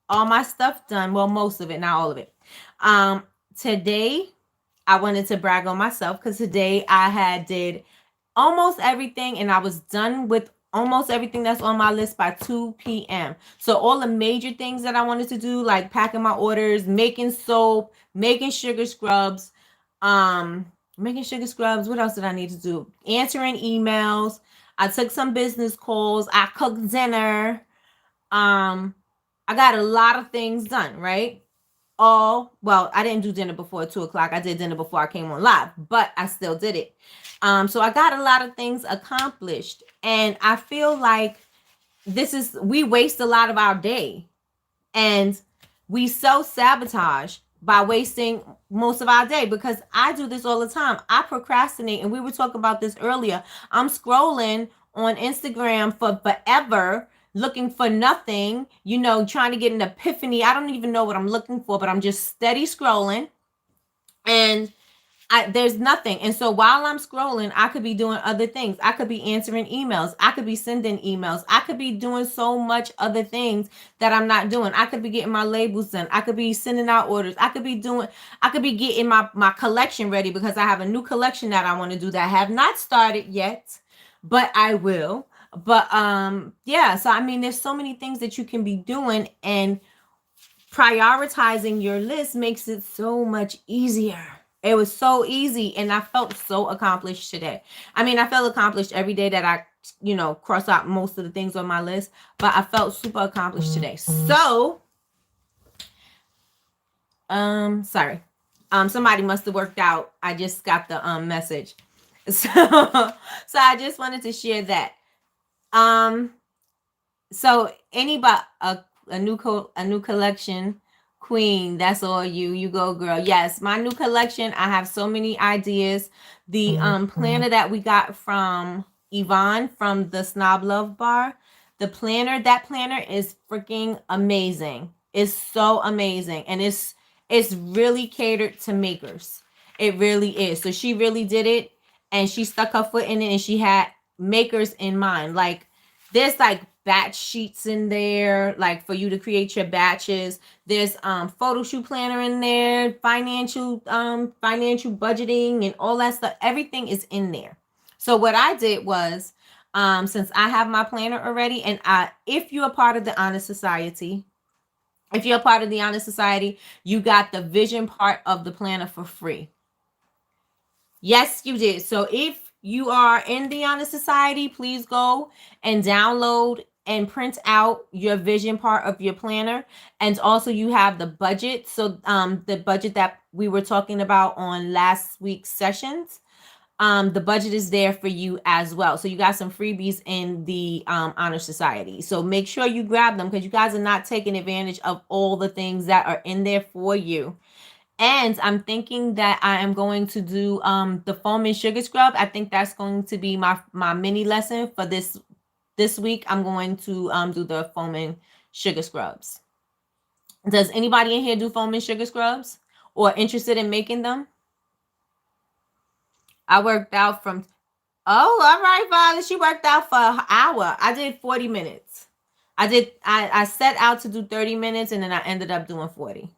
all my stuff done. Well, most of it, not all of it. Today, I wanted to brag on myself because today I did almost everything, and I was done with almost everything that's on my list by 2 p.m. So all the major things that I wanted to do, like packing my orders, making soap, making sugar scrubs, what else did I need to do? Answering emails. I took some business calls. I cooked dinner. I got a lot of things done, right? Well, I didn't do dinner before 2 o'clock. I did dinner before I came on live, but I still did it. So I got a lot of things accomplished, and I feel like we waste a lot of our day, and we sabotage by wasting most of our day, because I do this all the time. I procrastinate, and we were talking about this earlier. I'm scrolling on Instagram for forever, looking for nothing, trying to get an epiphany. I don't even know what I'm looking for, but I'm just steady scrolling, and there's nothing. And so while I'm scrolling, I could be doing other things. I could be answering emails. I could be sending emails. I could be doing so much other things that I'm not doing. I could be getting my labels done. I could be sending out orders. I could be getting my collection ready, because I have a new collection that I want to do that I have not started yet, but I will. But yeah, so I mean, there's so many things that you can be doing, and prioritizing your list makes it so much easier. It was so easy, and I felt so accomplished today. I mean, I felt accomplished every day that I, cross out most of the things on my list, but I felt super accomplished today. So, sorry. Somebody must have worked out. I just got the message. So I just wanted to share that. So anybody, a new collection queen, that's all you go, girl. Yes, my new collection, I have so many ideas. The planner that we got from Yvonne from the Snob Love Bar, that planner is freaking amazing. It's so amazing, and it's really catered to makers. It really is. So she really did it, and she stuck her foot in it, and she had makers in mind. Like, there's like batch sheets in there, like for you to create your batches. There's photo shoot planner in there, financial budgeting and all that stuff. Everything is in there. So what I did was, since I have my planner already, and if you're a part of the Honor Society, you got the vision part of the planner for free. Yes, you did. So if you are in the Honor Society, please go and download and print out your vision part of your planner. And also you have the budget. So the budget that we were talking about on last week's sessions, the budget is there for you as well. So you got some freebies in the Honor Society. So make sure you grab them, because you guys are not taking advantage of all the things that are in there for you. And I'm thinking that I am going to do the foam and sugar scrub. I think that's going to be my mini lesson for this week. I'm going to do the foam and sugar scrubs. Does anybody in here do foam and sugar scrubs or interested in making them? I worked out from, all right, Father. She worked out for an hour. I did 40 minutes. I set out to do 30 minutes, and then I ended up doing 40.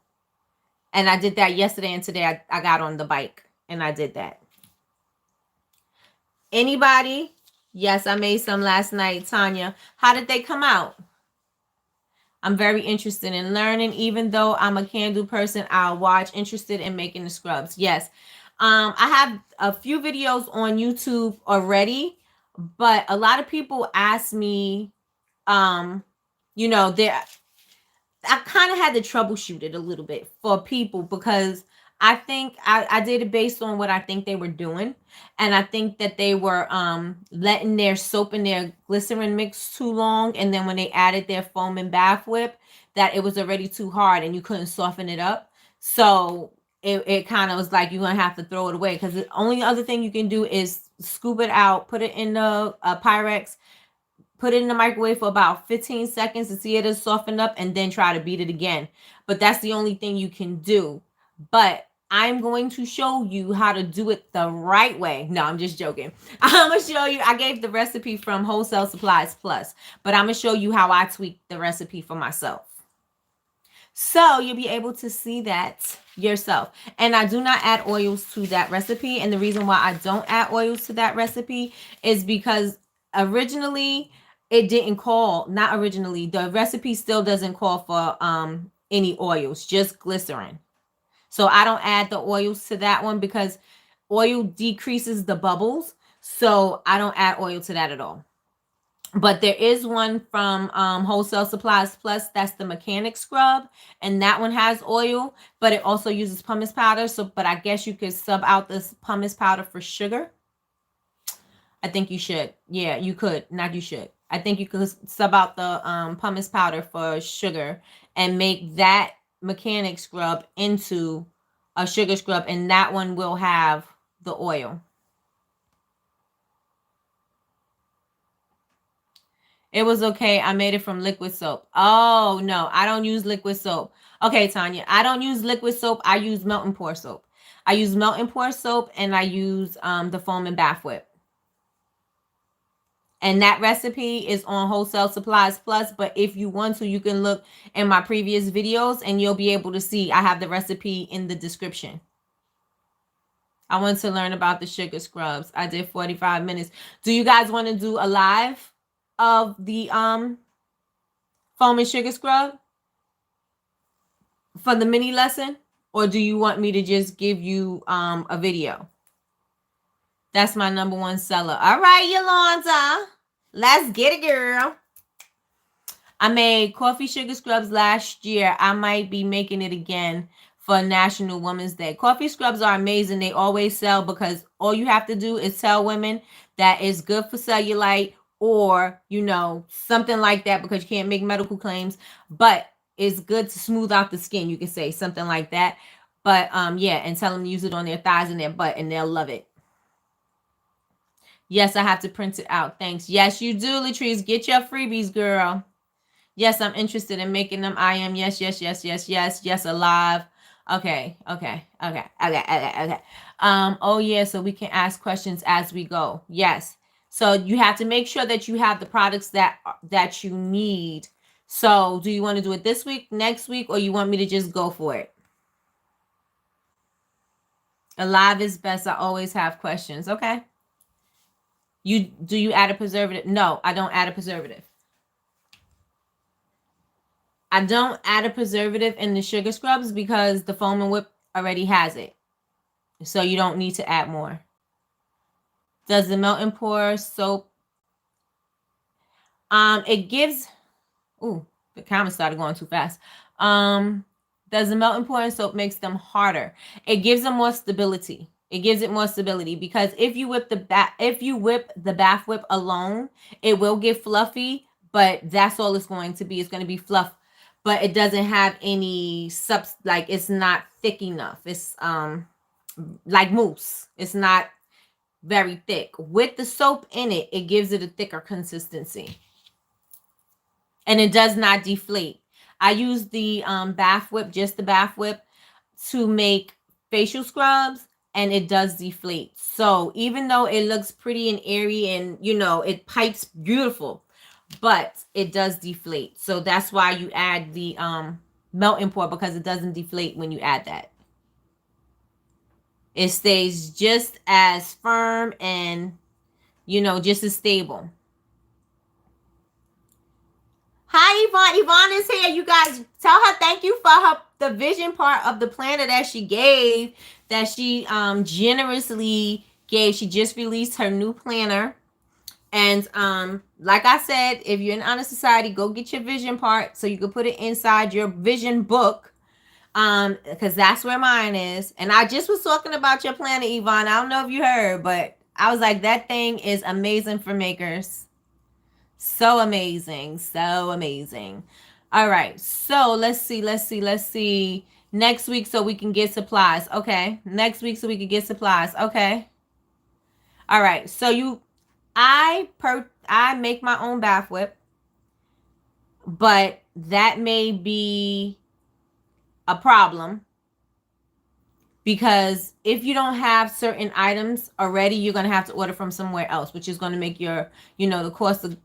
And I did that yesterday, and today I got on the bike and I did that. Anybody? Yes, I made some last night, Tanya. How did they come out? I'm very interested in learning. Even though I'm a candle person, I'll watch. Interested in making the scrubs. Yes. I have a few videos on YouTube already, but a lot of people ask me, I kind of had to troubleshoot it a little bit for people, because I think I did it based on what I think they were doing. And I think that they were letting their soap and their glycerin mix too long. And then when they added their foam and bath whip, that it was already too hard and you couldn't soften it up. So it kind of was like you're gonna have to throw it away, because the only other thing you can do is scoop it out, put it in the Pyrex, put it in the microwave for about 15 seconds to see it is softened up, and then try to beat it again. But that's the only thing you can do. But I'm going to show you how to do it the right way. No, I'm just joking. I'm going to show you. I gave the recipe from Wholesale Supplies Plus, but I'm going to show you how I tweaked the recipe for myself. So you'll be able to see that yourself. And I do not add oils to that recipe. And the reason why I don't add oils to that recipe is because originally it didn't call, not originally, the recipe still doesn't call for any oils, just glycerin. So I don't add the oils to that one because oil decreases the bubbles. So I don't add oil to that at all. But there is one from Wholesale Supplies Plus. That's the mechanic scrub. And that one has oil, but it also uses pumice powder. So, but I guess you could sub out this pumice powder for sugar. I think you should. Yeah, you could. Not you should. I think you could sub out the pumice powder for sugar and make that mechanic scrub into a sugar scrub. And that one will have the oil. It was okay. I made it from liquid soap. Oh, no. I don't use liquid soap. Okay, Tanya. I don't use liquid soap. I use melt and pour soap. I use melt and pour soap, and I use the foam and bath whip. And that recipe is on Wholesale Supplies Plus. But if you want to, you can look in my previous videos, and you'll be able to see I have the recipe in the description. I want to learn about the sugar scrubs. I did 45 minutes. Do you guys want to do a live of the foam and sugar scrub for the mini lesson, or do you want me to just give you a video? That's my #1 seller. All right, Yolanda, let's get it, girl. I made coffee sugar scrubs last year. I might be making it again for National Women's Day. Coffee scrubs are amazing. They always sell because all you have to do is tell women that it's good for cellulite, or, you know, something like that, because you can't make medical claims, but it's good to smooth out the skin. You can say something like that. But yeah, and tell them to use it on their thighs and their butt, and they'll love it. Yes, I have to print it out. Thanks. Yes, you do, Latrice. Get your freebies, girl. Yes, I'm interested in making them. I am. Yes, yes, yes, yes, yes, yes, alive. Okay. Oh yeah, so we can ask questions as we go. Yes. So you have to make sure that you have the products that you need. So do you want to do it this week, next week, or you want me to just go for it? Alive is best. I always have questions. Okay. Do you add a preservative? No, I don't add a preservative. I don't add a preservative in the sugar scrubs because the foam and whip already has it. So you don't need to add more. Does the melt and pour soap? It gives. Ooh, the camera started going too fast. Does the melt and pour soap makes them harder? It gives them more stability. It gives it more stability, because if you whip the bath whip alone, it will get fluffy, but that's all it's going to be. It's going to be fluff, but it doesn't have any like it's not thick enough. It's like mousse. It's not very thick. With the soap in it, it gives it a thicker consistency. And it does not deflate. I use the bath whip, just the bath whip, to make facial scrubs, and it does deflate. So even though it looks pretty and airy and, you know, it pipes beautiful, but it does deflate. So that's why you add the melt and pour, because it doesn't deflate when you add that. It stays just as firm and, you know, just as stable. Hi, Yvonne. Yvonne is here. You guys tell her thank you for the vision part of the planner that she gave, that she generously gave. She just released her new planner. And like I said, if you're in Honor Society, go get your vision part so you can put it inside your vision book. Because that's where mine is. And I just was talking about your planner, Yvonne. I don't know if you heard, but I was like, that thing is amazing for makers. So amazing. So amazing. All right. So let's see. Next week so we can get supplies. Okay. Next week so we can get supplies. Okay. All right. So I make my own bath whip, but that may be a problem because if you don't have certain items already, you're going to have to order from somewhere else, which is going to make your, the cost of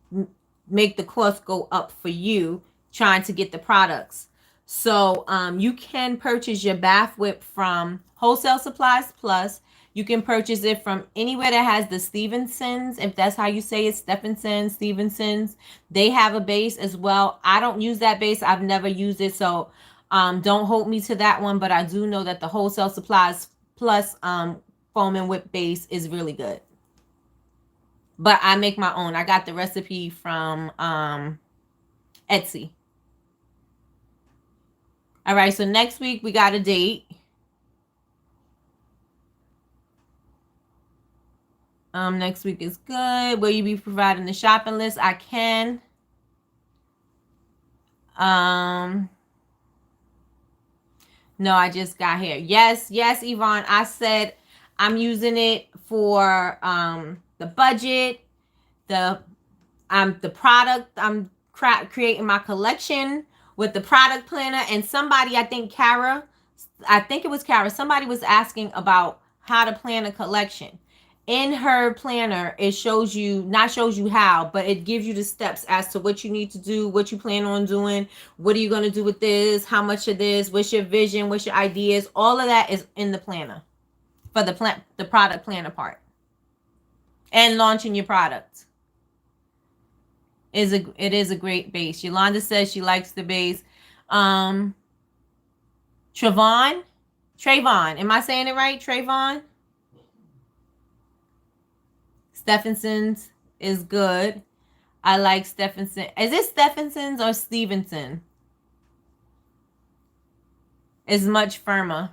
make the cost go up for you trying to get the products. So you can purchase your bath whip from Wholesale Supplies Plus. You can purchase it from anywhere that has the Stevensons, if that's how you say it, Stevensons. They have a base as well. I don't use that base. I've never used it, so don't hold me to that one, but I do know that the Wholesale Supplies Plus foam and whip base is really good. But I make my own. I got the recipe from Etsy. All right, so next week we got a date. Next week is good. Will you be providing the shopping list? I can. No, I just got here. Yes, Yvonne. I said I'm using it for the budget, the product. I'm creating my collection with the product planner. And somebody, I think it was Kara, somebody was asking about how to plan a collection. In her planner, it shows you how, but it gives you the steps as to what you need to do, what you plan on doing, what are you going to do with this, how much of this, what's your vision, what's your ideas. All of that is in the planner for the product planner part. And launching your product. It is a great base. Yolanda says she likes the base. Trayvon, am I saying it right? Trayvon? Stephenson's is good. I like Stephenson. Is it Stephenson's or Stevenson? It's much firmer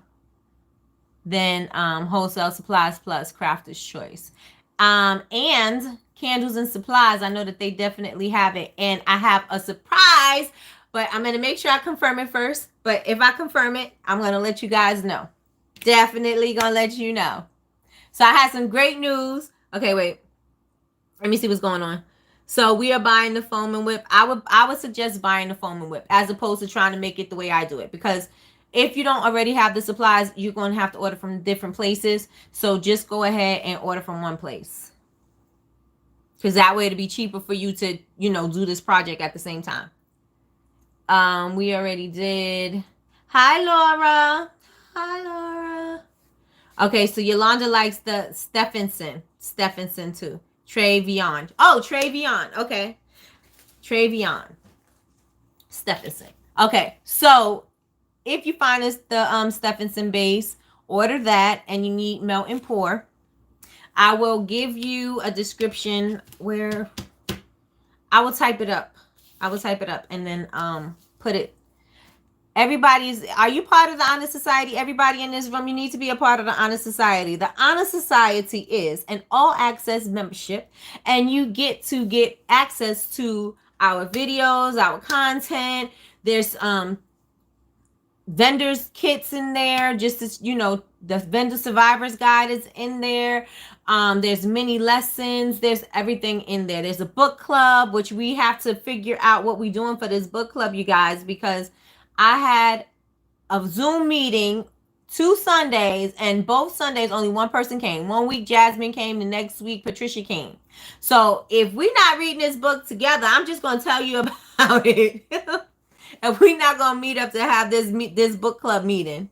than Wholesale Supplies Plus Crafter's Choice. And Candles and Supplies, I know that they definitely have it. And I have a surprise, but I'm going to make sure I confirm it first. But if I confirm it, I'm going to let you guys know. Definitely going to let you know. So I had some great news. Okay, wait. Let me see what's going on. So we are buying the foam and whip. I would suggest buying the foam and whip as opposed to trying to make it the way I do it. Because if you don't already have the supplies, you're going to have to order from different places. So just go ahead and order from one place. Because that way it'll be cheaper for you to, do this project at the same time. We already did. Hi, Laura. Hi, Laura. Okay, so Yolanda likes the Stephenson too. Trayvon. Oh, Trayvon. Okay. Trayvon. Stephenson. Okay, so if you find the Stephenson base, order that, and you need melt and pour. I will give you a description where I will type it up. And then put it. Are you part of the Honor Society? Everybody in this room, you need to be a part of the Honor Society. The Honor Society is an all-access membership, and you get access to our videos, our content. There's vendors kits in there, just as the vendor survivors guide is in there. There's many lessons, there's everything in there. There's a book club, which we have to figure out what we're doing for this book club, you guys, because I had a Zoom meeting 2 Sundays, and both Sundays only one person came. One week Jasmine came, the next week Patricia came. So if we're not reading this book together, I'm just going to tell you about it. And we're not going to meet up to have this book club meeting.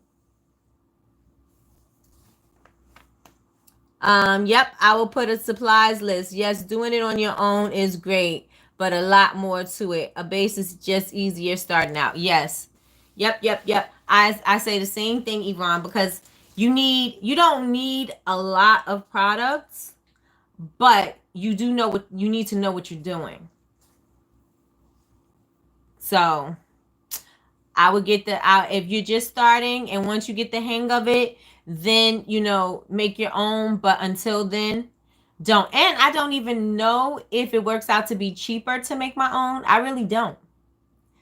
Yep, I will put a supplies list. Yes, doing it on your own is great, but a lot more to it. A base is just easier starting out. Yes. Yep. I say the same thing, Yvonne, because you don't need a lot of products, but you need to know what you're doing. So I would get if you're just starting and once you get the hang of it, then, make your own. But until then, don't. And I don't even know if it works out to be cheaper to make my own. I really don't.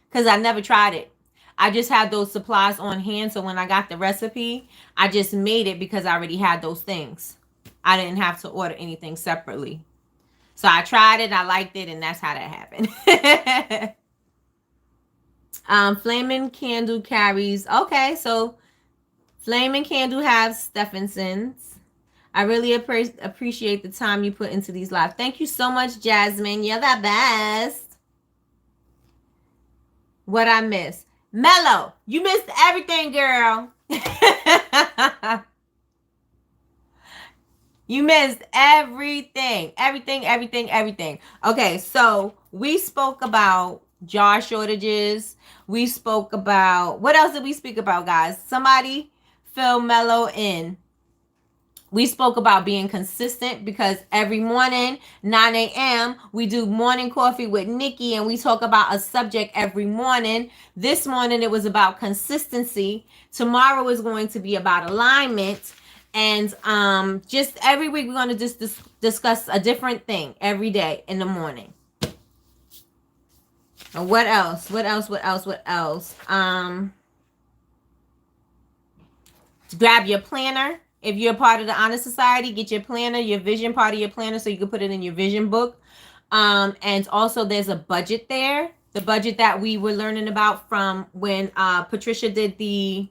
Because I never tried it. I just had those supplies on hand. So when I got the recipe, I just made it because I already had those things. I didn't have to order anything separately. So I tried it, I liked it, and that's how that happened. Flaming Candle carries. Okay, so Flaming Candle have Stephenson's. I really appreciate the time you put into these lives. Thank you so much, Jasmine. You're the best. What I missed? Mello, you missed everything, girl. You missed everything. Everything. Okay, so we spoke about jar shortages. We spoke about, what else did we speak about, guys? Somebody fill Mello in. We spoke about being consistent because every morning, 9 a.m., we do morning coffee with Nikki and we talk about a subject every morning. This morning, it was about consistency. Tomorrow is going to be about alignment. And just every week, we're going to just discuss a different thing every day in the morning. And what else? Grab your planner. If you're a part of the Honor Society, get your planner, your vision part of your planner so you can put it in your vision book. And also there's a budget there. The budget that we were learning about from when Patricia did the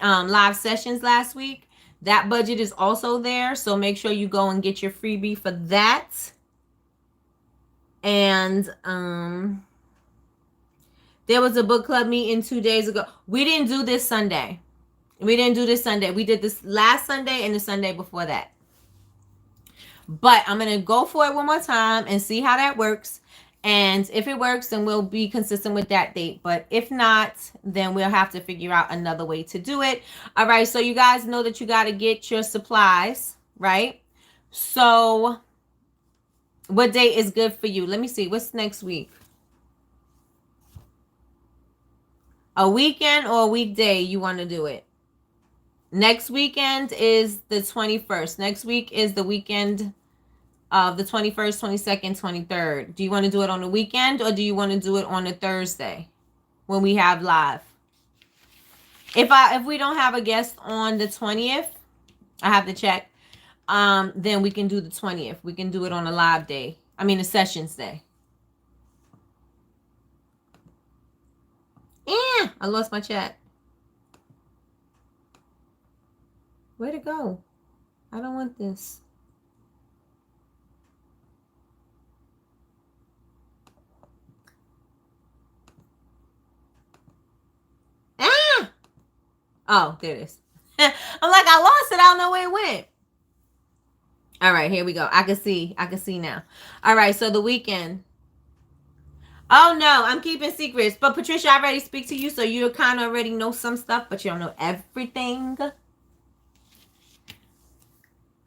live sessions last week. That budget is also there. So make sure you go and get your freebie for that. And there was a book club meeting 2 days ago. We didn't do this Sunday. We did this last Sunday and the Sunday before that. But I'm going to go for it one more time and see how that works. And if it works, then we'll be consistent with that date. But if not, then we'll have to figure out another way to do it. All right. So you guys know that you got to get your supplies, right? So what date is good for you? Let me see. What's next week? A weekend or a weekday you want to do it? Next weekend is the 21st. Next week is the weekend of the 21st, 22nd, 23rd. Do you want to do it on the weekend or do you want to do it on a Thursday when we have live? If we don't have a guest on the 20th, I have to check. Then we can do the 20th. We can do it on a live day. I mean, a sessions day. I lost my chat. Where'd it go? I don't want this. Oh, there it is. I'm like, I lost it. I don't know where it went. All right, here we go. I can see now. All right, so the weekend. Oh, no, I'm keeping secrets. But Patricia, I already speak to you, so you kind of already know some stuff, but you don't know everything.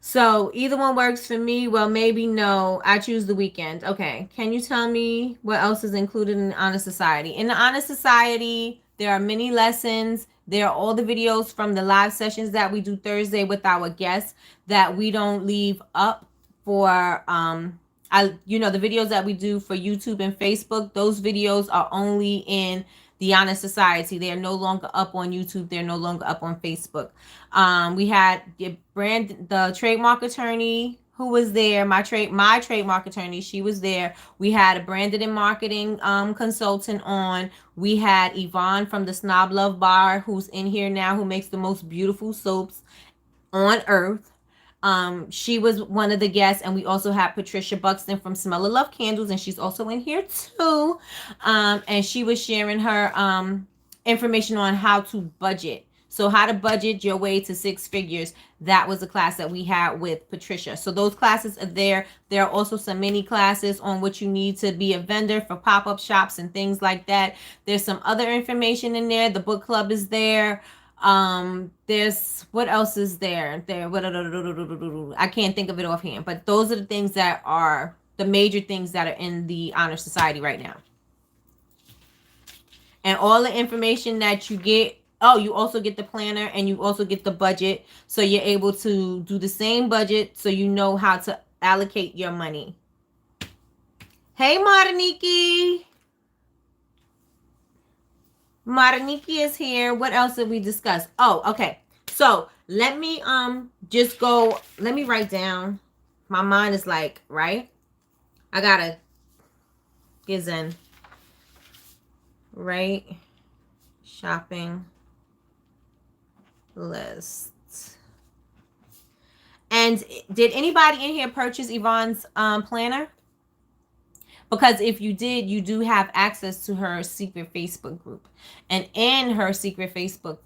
So either one works for me. Well, maybe no. I choose the weekend. Okay. Can you tell me what else is included in the Honor Society? In the Honor Society, there are many lessons. There are all the videos from the live sessions that we do Thursday with our guests that we don't leave up for the videos that we do for YouTube and Facebook. Those videos are only in the Honor Society. They are no longer up on YouTube. They're no longer up on Facebook. We had the trademark attorney who was there. My trademark attorney, she was there. We had a branded and marketing consultant on. We had Yvonne from the Snob Love Bar, who's in here now, who makes the most beautiful soaps on earth. She was one of the guests, and we also have Patricia Buxton from Smell of Love Candles, and she's also in here too. And she was sharing her information on how to budget. So how to budget your way to six figures. That was a class that we had with Patricia. So those classes are there. There are also some mini classes on what you need to be a vendor for pop-up shops and things like that. There's some other information in there. The book club is there. There's, what else is there? I can't think of it offhand, but those are the things that are the major things that are in the Honor Society right now. And all the information that you get. Oh, you also get the planner and you also get the budget. So you're able to do the same budget so you know how to allocate your money. Hey, Maraniki. Maraniki is here. What else did we discuss? Oh, okay. So let me just go. Let me write down. My mind is like, right? I gotta get in. Right? Shopping list. And did anybody in here purchase Yvonne's planner? Because if you did, you do have access to her secret Facebook group. And in her secret Facebook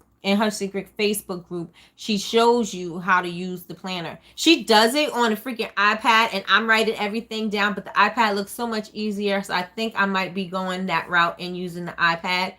group, she shows you how to use the planner. She does it on a freaking iPad, and I'm writing everything down, but the iPad looks so much easier. So I think I might be going that route and using the iPad.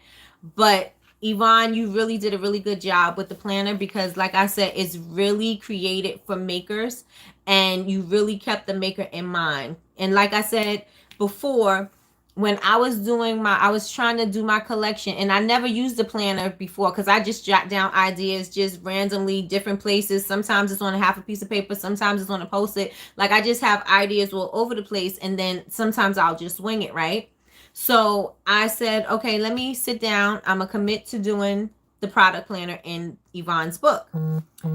But Yvonne, you really did a really good job with the planner because, like I said, it's really created for makers, and you really kept the maker in mind. And like I said before, when I was trying to do my collection, and I never used the planner before because I just jot down ideas just randomly, different places. Sometimes it's on half a piece of paper, sometimes it's on a Post-it. Like I just have ideas all over the place, and then sometimes I'll just wing it, right? So I said, okay, let me sit down. I'm gonna commit to doing the product planner in Yvonne's book.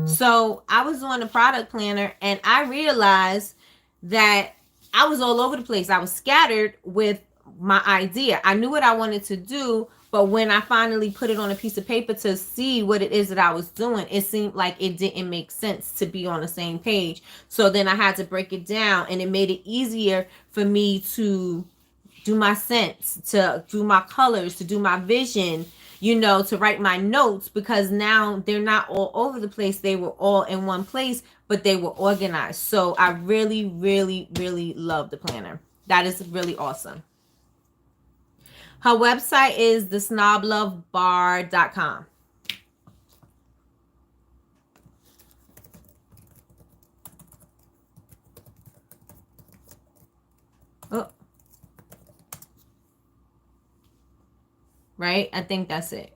So I was doing the product planner, and I realized that I was all over the place. I was scattered with my idea. I knew what I wanted to do, but when I finally put it on a piece of paper to see what it is that I was doing, it seemed like it didn't make sense to be on the same page. So then I had to break it down, and it made it easier for me to do my scents, to do my colors, to do my vision, to write my notes, because now they're not all over the place. They were all in one place, but they were organized. So I really, really, really love the planner. That is really awesome. Her website is thesnoblovebar.com. Oh. Right? I think that's it.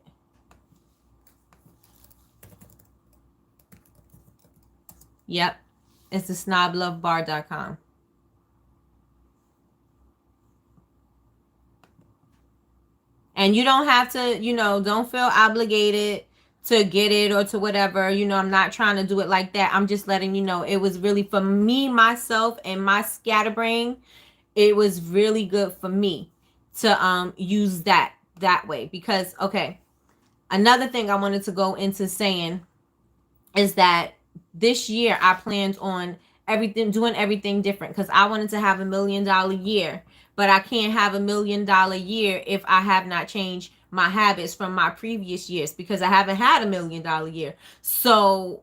Yep. It's thesnoblovebar.com. And you don't have to, don't feel obligated to get it or to whatever. I'm not trying to do it like that. I'm just letting you know it was really for me, myself, and my scatterbrain. It was really good for me to use that way. Because, okay, another thing I wanted to go into saying is that this year I planned on doing everything different, because I wanted to have $1 million year, but I can't have $1 million year if I have not changed my habits from my previous years, because I haven't had $1 million year. So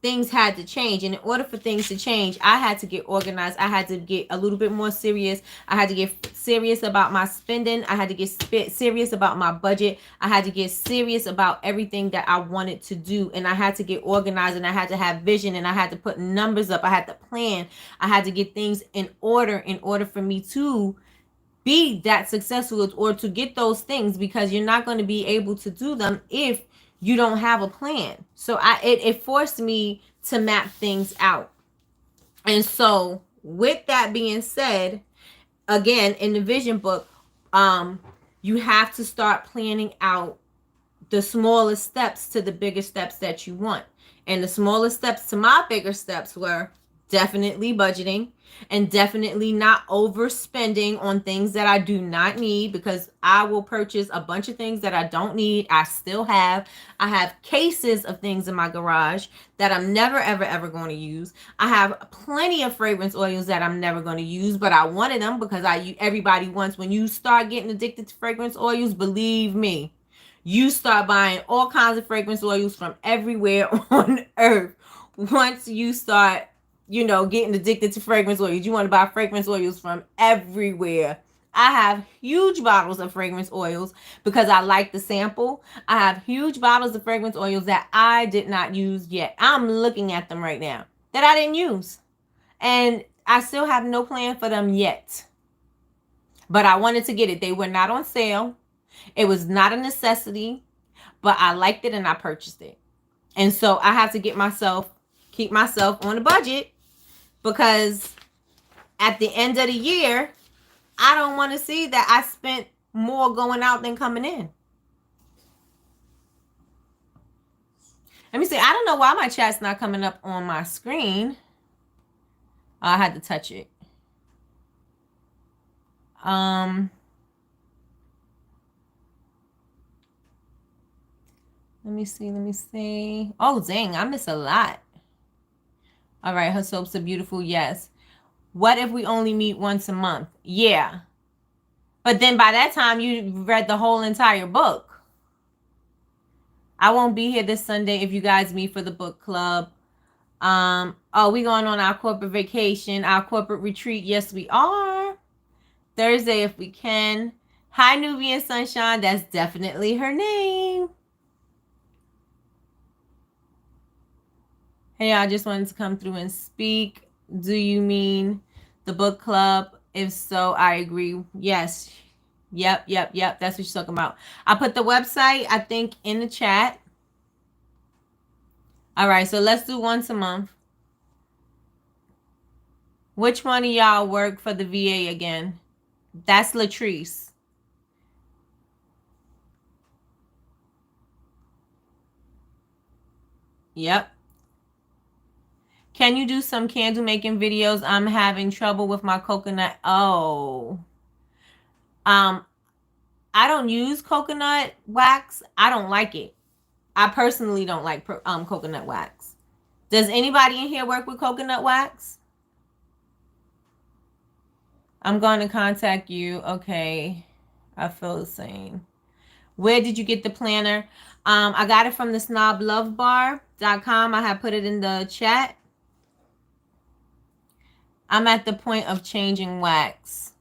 things had to change, and in order for things to change, I had to get organized. I had to get a little bit more serious. I had to get serious about my spending. I had to get serious about my budget. I had to get serious about everything that I wanted to do, and I had to get organized, and I had to have vision, and I had to put numbers up. I had to plan. I had to get things in order for me to be that successful, or to get those things, because you're not going to be able to do them if you don't have a plan. So it forced me to map things out. And so with that being said, again, in the vision book, you have to start planning out the smallest steps to the bigger steps that you want. And the smallest steps to my bigger steps were definitely budgeting, and definitely not overspending on things that I do not need, because I will purchase a bunch of things that I don't need. I have cases of things in my garage that I'm never, ever, ever going to use. I have plenty of fragrance oils that I'm never going to use, but I wanted them because everybody wants. When you start getting addicted to fragrance oils, believe me, you start buying all kinds of fragrance oils from everywhere on earth. Once you start getting addicted to fragrance oils, you want to buy fragrance oils from everywhere. I have huge bottles of fragrance oils because I like the sample. I have huge bottles of fragrance oils that I did not use yet. I'm looking at them right now that I didn't use, and I still have no plan for them yet. But I wanted to get it. They were not on sale. It was not a necessity, but I liked it and I purchased it. And so I have to keep myself on a budget, because at the end of the year, I don't want to see that I spent more going out than coming in. Let me see. I don't know why my chat's not coming up on my screen. I had to touch it. Let me see. Oh, dang, I miss a lot. All right, her soaps are beautiful. Yes. What if we only meet once a month? Yeah. But then by that time, you read the whole entire book. I won't be here this Sunday if you guys meet for the book club. Oh, we going on our corporate vacation, our corporate retreat. Yes, we are. Thursday, if we can. Hi, Nubian Sunshine. That's definitely her name. Hey, I just wanted to come through and speak. Do you mean the book club? If so, I agree. Yes. Yep. That's what she's talking about. I put the website, I think, in the chat. All right, so let's do once a month. Which one of y'all work for the VA again? That's Latrice. Yep. Can you do some candle making videos? I'm having trouble with my coconut. Oh. I don't use coconut wax. I don't like it. I personally don't like coconut wax. Does anybody in here work with coconut wax? I'm going to contact you. Okay. I feel the same. Where did you get the planner? I got it from the snoblovebar.com. I have put it in the chat. I'm at the point of changing wax.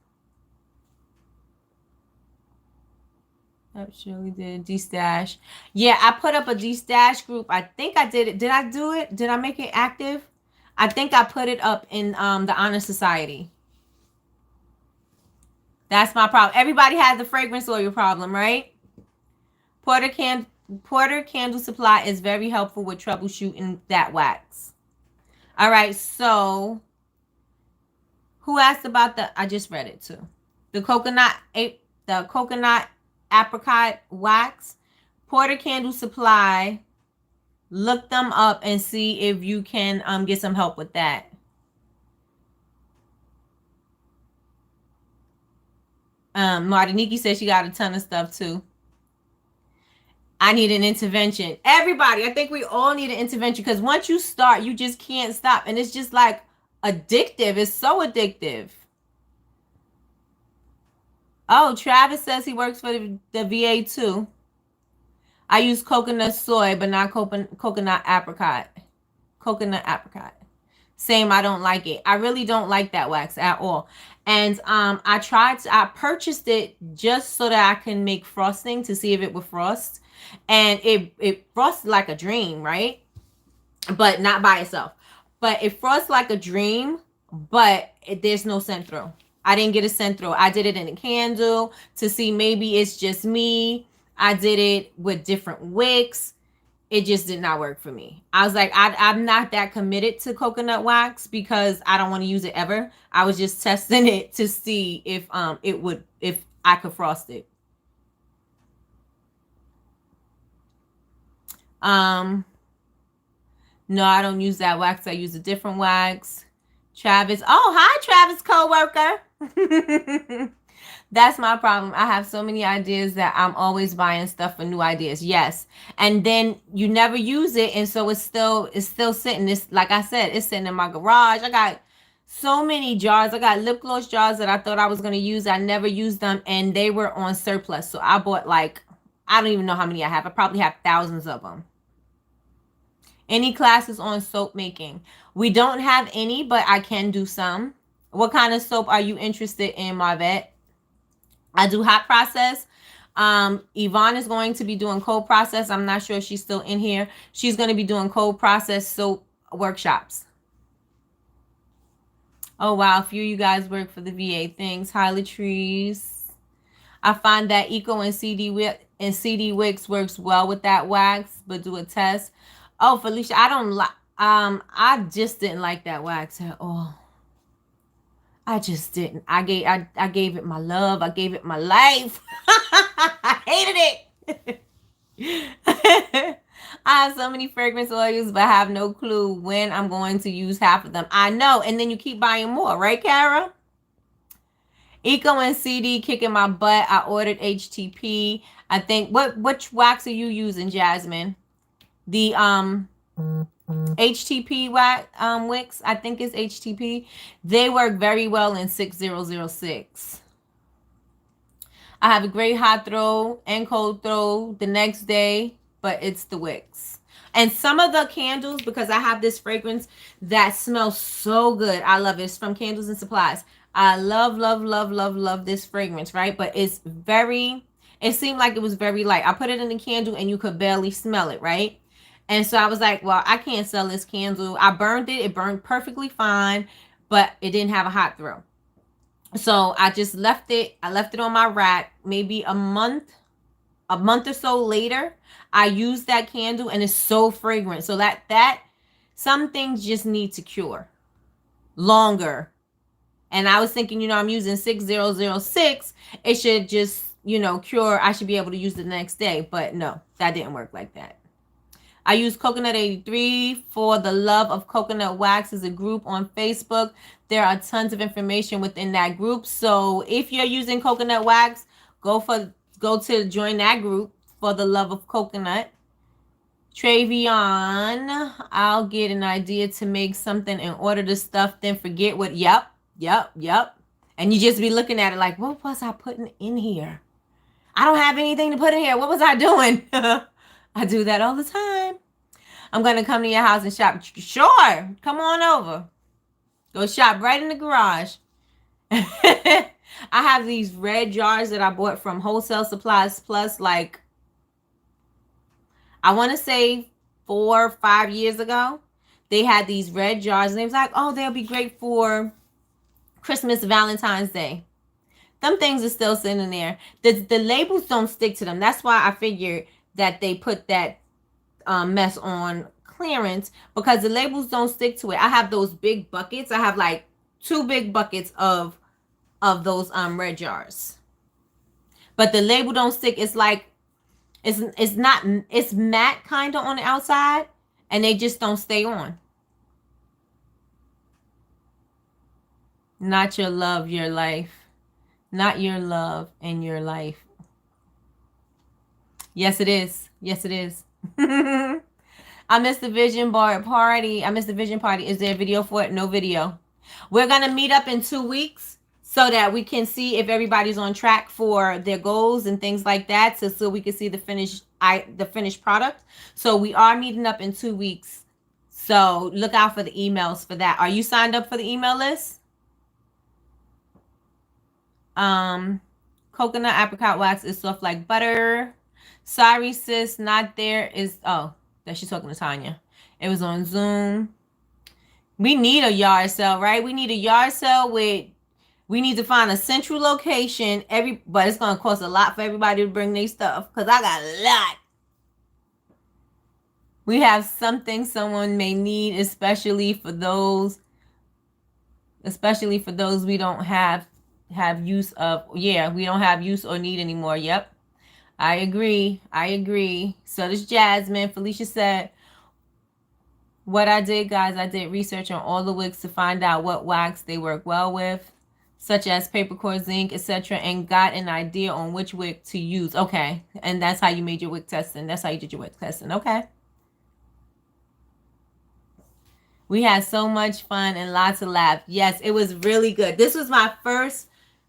Shirley did destash. Yeah, I put up a destash group. I think I did it. Did I do it? Did I make it active? I think I put it up in the Honor Society. That's my problem. Everybody has the fragrance oil problem, right? Porter Candle Supply is very helpful with troubleshooting that wax. All right, so who asked about I just read it too. The coconut apricot wax. Porter Candle Supply. Look them up and see if you can get some help with that. Martiniki says she got a ton of stuff too. I need an intervention. Everybody, I think we all need an intervention, because once you start, you just can't stop. And it's just like addictive. It's so addictive. Oh, Travis says he works for the VA too. I use coconut soy, but not coconut apricot. Coconut apricot. Same, I don't like it. I really don't like that wax at all. And I purchased it just so that I can make frosting to see if it would frost. And it frosted like a dream, right? But not by itself. But it frosts like a dream, but there's no scent through. I didn't get a scent through. I did it in a candle to see maybe it's just me. I did it with different wicks. It just did not work for me. I was like, I'm not that committed to coconut wax because I don't want to use it ever. I was just testing it to see if if I could frost it. No, I don't use that wax. I use a different wax. Travis. Oh, hi, Travis coworker. That's my problem. I have so many ideas that I'm always buying stuff for new ideas. Yes. And then you never use it. And so it's still sitting. This, like I said, it's sitting in my garage. I got so many jars. I got lip gloss jars that I thought I was going to use. I never used them, and they were on surplus. So I bought I don't even know how many I have. I probably have thousands of them. Any classes on soap making? We don't have any, but I can do some. What kind of soap are you interested in, Marvette? I do hot process. Yvonne is going to be doing cold process. I'm not sure if she's still in here. She's going to be doing cold process soap workshops. Oh, wow. A few of you guys work for the VA. Thanks. Hi, Latrice. I find that Eco and CD Wicks works well with that wax, but do a test. Oh, Felicia, I don't like. I just didn't like that wax at all. I just didn't. I gave it my love. I gave it my life. I hated it. I have so many fragrance oils, but I have no clue when I'm going to use half of them. I know, and then you keep buying more, right, Kara? Eco and CD kicking my butt. I ordered HTP. I think which wax are you using, Jasmine? The HTP wax wicks, I think it's HTP. They work very well in 6006. I have a great hot throw and cold throw the next day, but it's the wicks. And some of the candles, because I have this fragrance that smells so good. I love it. It's from Candles and Supplies. I love, love, love, love, love this fragrance, right? But it seemed like it was very light. I put it in the candle and you could barely smell it, right? And so I was like, well, I can't sell this candle. I burned it. It burned perfectly fine, but it didn't have a hot throw. So I just left it. I left it on my rack. Maybe a month or so later, I used that candle and it's so fragrant. So that some things just need to cure longer. And I was thinking, I'm using 6006. It should just, cure. I should be able to use it the next day. But no, that didn't work like that. I use Coconut 83 for the Love of Coconut Wax as a group on Facebook. There are tons of information within that group. So if you're using coconut wax, go to join that group for the Love of Coconut. Travion, I'll get an idea to make something and order the stuff, then forget what. Yep. And you just be looking at it like, what was I putting in here? I don't have anything to put in here. What was I doing? I do that all the time. I'm going to come to your house and shop. Sure. Come on over. Go shop right in the garage. I have these red jars that I bought from Wholesale Supplies Plus, like, I want to say 4 or 5 years ago. They had these red jars and they was like, oh, they'll be great for Christmas, Valentine's Day. Them things are still sitting there. The labels don't stick to them. That's why I figured that they put that mess on clearance, because the labels don't stick to it. I have those big buckets. I have like 2 big buckets of those red jars, but the label don't stick. It's like it's matte kind of on the outside, and they just don't stay on. Not your love, your life. Not your love and your life. Yes, it is. Yes, it is. I missed the vision board party. I missed the vision party. Is there a video for it? No video. We're going to meet up in 2 weeks so that we can see if everybody's on track for their goals and things like that. So we can see the finished product. So we are meeting up in 2 weeks. So look out for the emails for that. Are you signed up for the email list? Coconut apricot wax is soft like butter. Sorry, sis, not there. That she's talking to Tanya. It was on Zoom. We need a yard sale, right? We need a yard sale we need to find a central location. But it's gonna cost a lot for everybody to bring their stuff, because I got a lot. We have something someone may need, especially for those we don't have use of. Yeah, we don't have use or need anymore. Yep. I agree. So does Jasmine. Felicia said, what I did, guys, I did research on all the wicks to find out what wax they work well with, such as paper core, zinc, etc., and got an idea on which wick to use. Okay. And that's how you made your wick testing. That's how you did your wick testing. Okay. We had so much fun and lots of laughs. Yes, it was really good. This was my first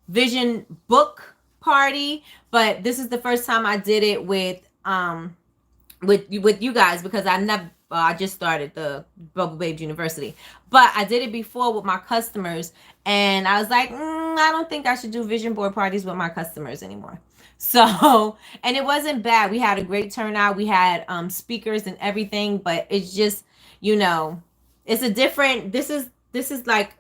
vision book party, but this is the first time I did it with you guys, because I just started the Bubble Babes University, but I did it before with my customers, and I was like, I don't think I should do vision board parties with my customers anymore. So, and it wasn't bad. We had a great turnout. We had speakers and everything, but it's just, it's a different, this is like,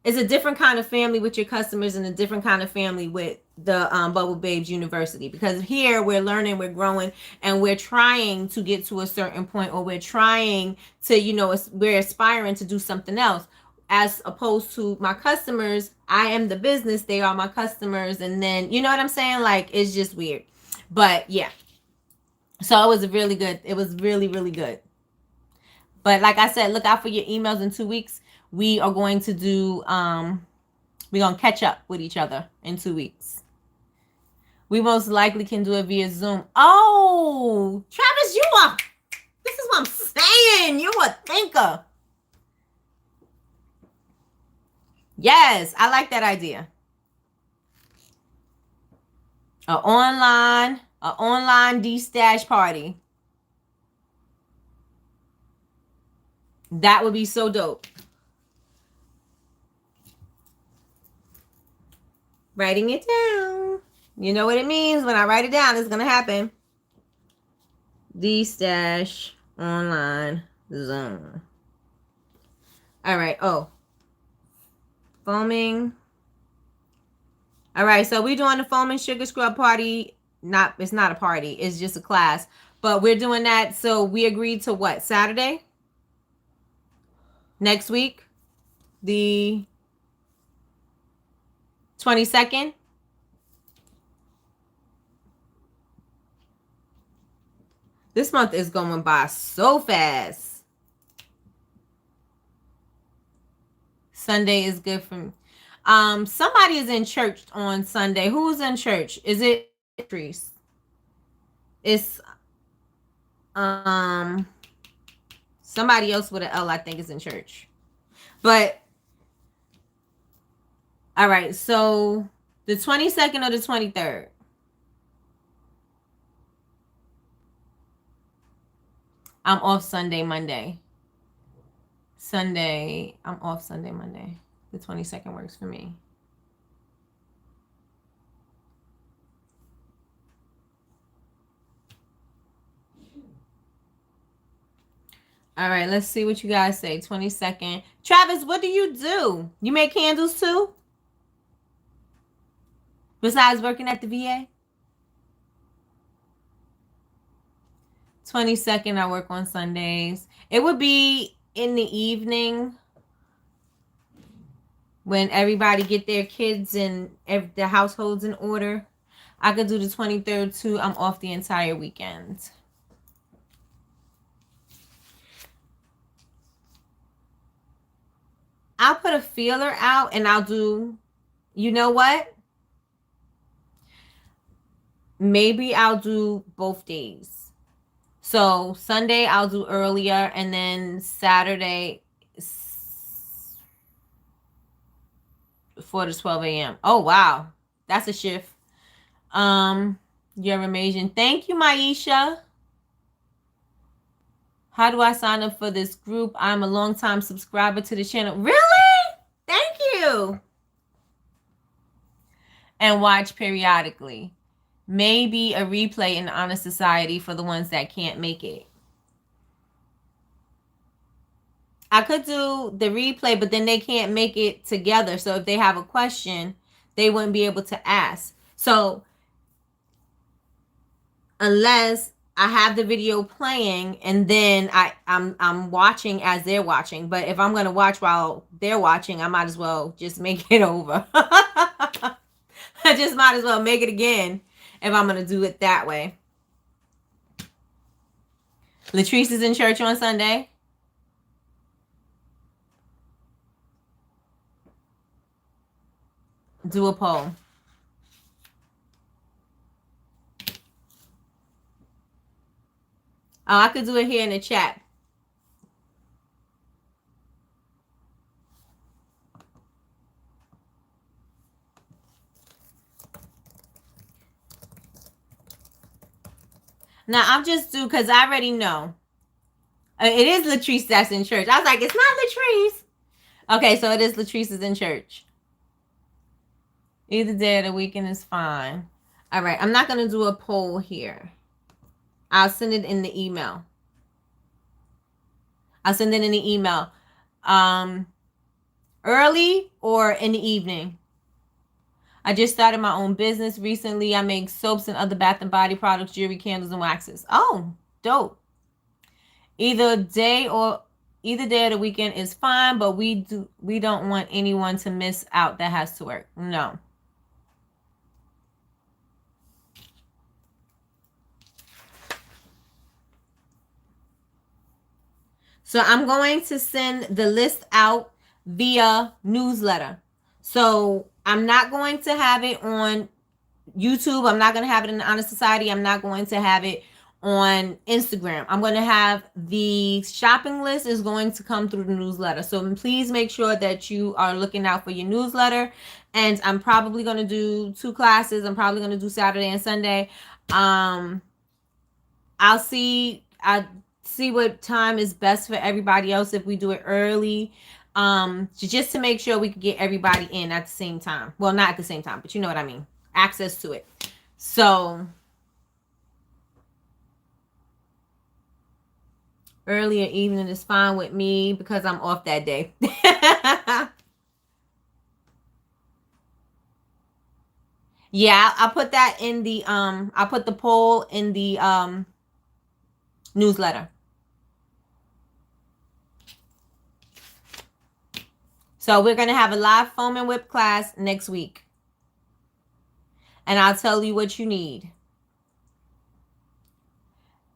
it's a different kind of family with your customers and a different kind of family with the Bubble Babes University, because here we're learning, we're growing, and we're trying to get to a certain point, or we're trying to, you know, we're aspiring to do something else, as opposed to my customers. I am the business, they are my customers, and then, you know what I'm saying? Like, it's just weird. But yeah, so it was really good. It was really, really good. But like I said, look out for your emails in 2 weeks. We are going to do we're going to catch up with each other in 2 weeks. We most likely can do it via Zoom. Oh, Travis, this is what I'm saying. You're a thinker. Yes, I like that idea. An online de-stash party. That would be so dope. Writing it down. You know what it means. When I write it down, it's going to happen. De-stash online Zoom. All right. Oh. Foaming. All right. So we're doing the foaming sugar scrub party. It's not a party. It's just a class. But we're doing that. So we agreed to what? Saturday? Next week? The 22nd? This month is going by so fast. Sunday is good for me. Somebody is in church on Sunday. Who's in church? Is it Patrice? It's somebody else with an L, I think, is in church. But all right, so the 22nd or the 23rd? I'm off Sunday, Monday. I'm off Sunday, Monday. The 22nd works for me. All right, let's see what you guys say. 22nd. Travis, what do? You make candles too? Besides working at the VA? 22nd, I work on Sundays. It would be in the evening when everybody get their kids and the households in order. I could do the 23rd too. I'm off the entire weekend. I'll put a feeler out and I'll do, you know what? Maybe I'll do both days. So Sunday I'll do earlier, and then Saturday 4 to 12 a.m. Oh, wow. That's a shift. You're amazing. Thank you, Maisha. How do I sign up for this group? I'm a long-time subscriber to the channel. Really? Thank you. And watch periodically. Maybe a replay in Honor Society for the ones that can't make it. I could do the replay, but then they can't make it together. So if they have a question, they wouldn't be able to ask. So unless I have the video playing and then I'm watching as they're watching. But if I'm going to watch while they're watching, I might as well just make it over. I just might as well make it again if I'm going to do it that way. Latrice is in church on Sunday. Do a poll. Oh, I could do it here in the chat. Now, I'm just do because I already know. It is Latrice that's in church. I was like, it's not Latrice. Okay, so it is Latrice is in church. Either day of the weekend is fine. All right, I'm not going to do a poll here. I'll send it in the email. Early or in the evening? I just started my own business recently. I make soaps and other bath and body products, jewelry, candles, and waxes. Oh, dope. Either day or either day of the weekend is fine, but we don't want anyone to miss out that has to work. No. So I'm going to send the list out via newsletter. So I'm not going to have it on YouTube. I'm not going to have it in the Honor Society. I'm not going to have it on Instagram. I'm going to have the shopping list is going to come through the newsletter. So please make sure that you are looking out for your newsletter. And I'm probably going to do 2 classes. I'm probably going to do Saturday and Sunday. I'll see what time is best for everybody else if we do it early. Just to make sure we can get everybody in at the same time. Well, not at the same time, but you know what I mean. Access to it. So earlier evening is fine with me because I'm off that day. Yeah, I'll put that in the I'll put the poll in the newsletter. So we're going to have a live foam and whip class next week. And I'll tell you what you need.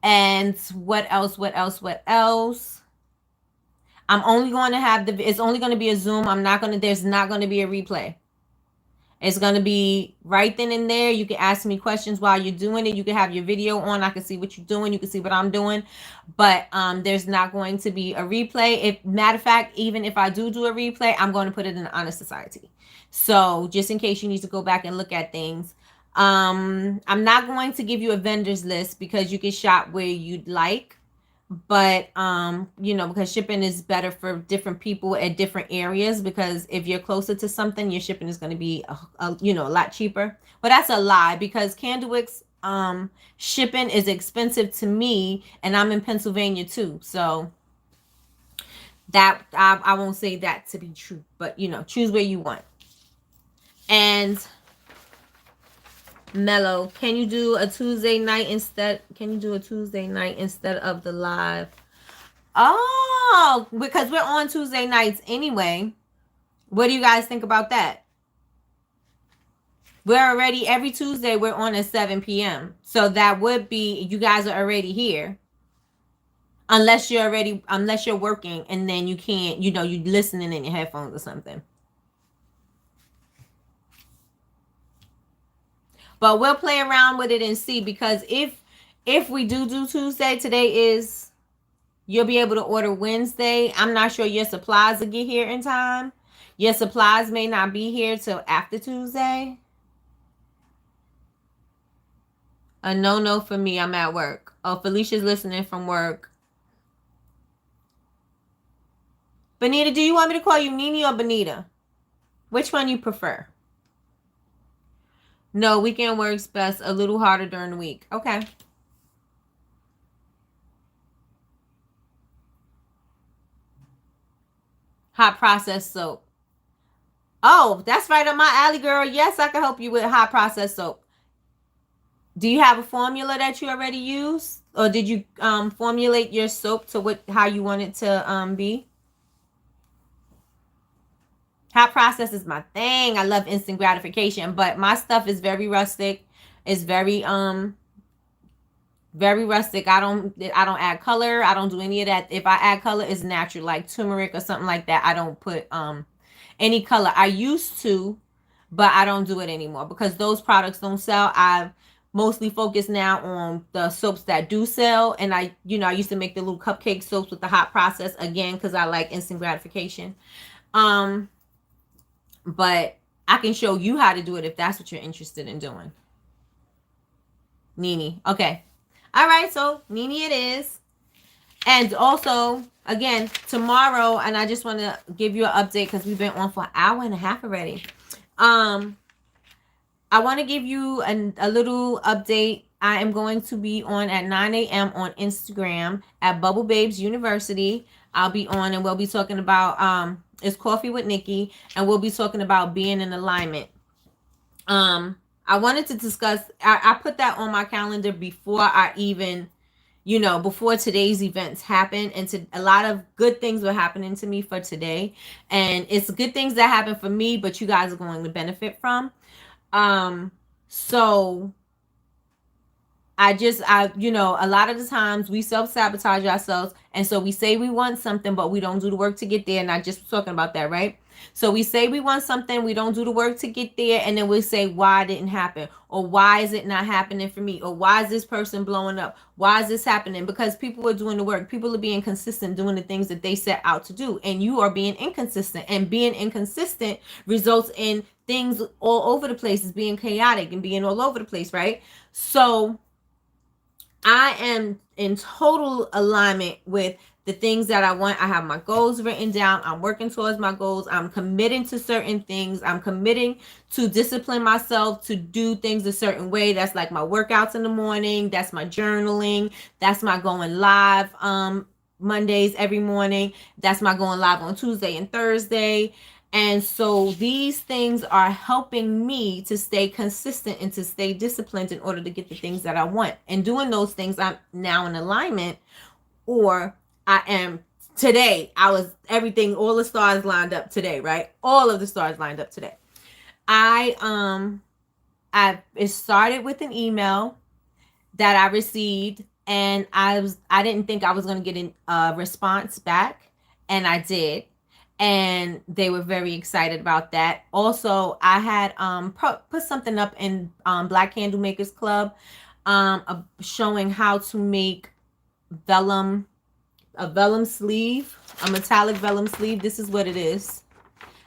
And what else? I'm only going to have it's only going to be a Zoom. There's not going to be a replay. It's going to be right then and there. You can ask me questions while you're doing it. You can have your video on. I can see what you're doing. You can see what I'm doing. But there's not going to be a replay. Matter of fact, even if I do a replay, I'm going to put it in the Honor Society. So just in case you need to go back and look at things. I'm not going to give you a vendors list because you can shop where you'd like. But because shipping is better for different people at different areas, because if you're closer to something, your shipping is going to be a lot cheaper. But that's a lie, because Candlewick's shipping is expensive to me, and I'm in Pennsylvania too. So that I won't say that to be true, but choose where you want. And Mellow, can you do a Tuesday night instead? Can you do a Tuesday night instead of the live? Oh, because we're on Tuesday nights anyway. What do you guys think about that? We're already, every Tuesday, we're on at 7 p.m. So that would be, you guys are already here. Unless you're working and then you can't, you're listening in your headphones or something. But we'll play around with it and see, because if we do Tuesday, today is, you'll be able to order Wednesday. I'm not sure your supplies will get here in time. Your supplies may not be here till after Tuesday. A no for me. I'm at work. Oh, Felicia's listening from work. Benita, do you want me to call you Nini or Benita? Which one you prefer? No, weekend works best. A little harder during the week. Okay. Hot processed soap. Oh, that's right up my alley, girl. Yes, I can help you with hot processed soap. Do you have a formula that you already use? Or did you formulate your soap to how you want it to be? Hot process is my thing. I love instant gratification, but my stuff is very rustic. It's very rustic. I don't add color. I don't do any of that. If I add color, it's natural, like turmeric or something like that. I don't put any color. I used to, but I don't do it anymore because those products don't sell. I've mostly focused now on the soaps that do sell, and I used to make the little cupcake soaps with the hot process again because I like instant gratification. But I can show you how to do it if that's what you're interested in doing. Nini. Okay. All right. So Nini it is. And also, again, tomorrow, and I just want to give you an update because we've been on for an hour and a half already. I want to give you a little update. I am going to be on at 9 a.m. on Instagram at Bubble Babes University. I'll be on, and we'll be talking about it's Coffee with Nikki, and we'll be talking about being in alignment. I wanted to discuss, I put that on my calendar before I even, before today's events happened, and a lot of good things were happening to me for today, and it's good things that happen for me, but you guys are going to benefit from. So a lot of the times we self-sabotage ourselves. And so we say we want something, but we don't do the work to get there. And I just was talking about that, right? So we say we want something, we don't do the work to get there. And then we say, why it didn't happen? Or why is it not happening for me? Or why is this person blowing up? Why is this happening? Because people are doing the work. People are being consistent, doing the things that they set out to do. And you are being inconsistent. And being inconsistent results in things all over the place, is being chaotic and being all over the place, right? So I am in total alignment with the things that I want. I have my goals written down. I'm working towards my goals. I'm committing to certain things. I'm committing to discipline myself to do things a certain way. That's like my workouts in the morning. That's my journaling. That's my going live Mondays every morning. That's my going live on Tuesday and Thursday. And so these things are helping me to stay consistent and to stay disciplined in order to get the things that I want. And doing those things, I'm now in alignment, or I am today. Everything, all the stars lined up today, right? All of the stars lined up today. It started with an email that I received, and I didn't think I was going to get a response back, and I did. And they were very excited about that. Also, I had put something up in Black Candle Makers Club showing how to make a vellum sleeve, a metallic vellum sleeve. This is what it is.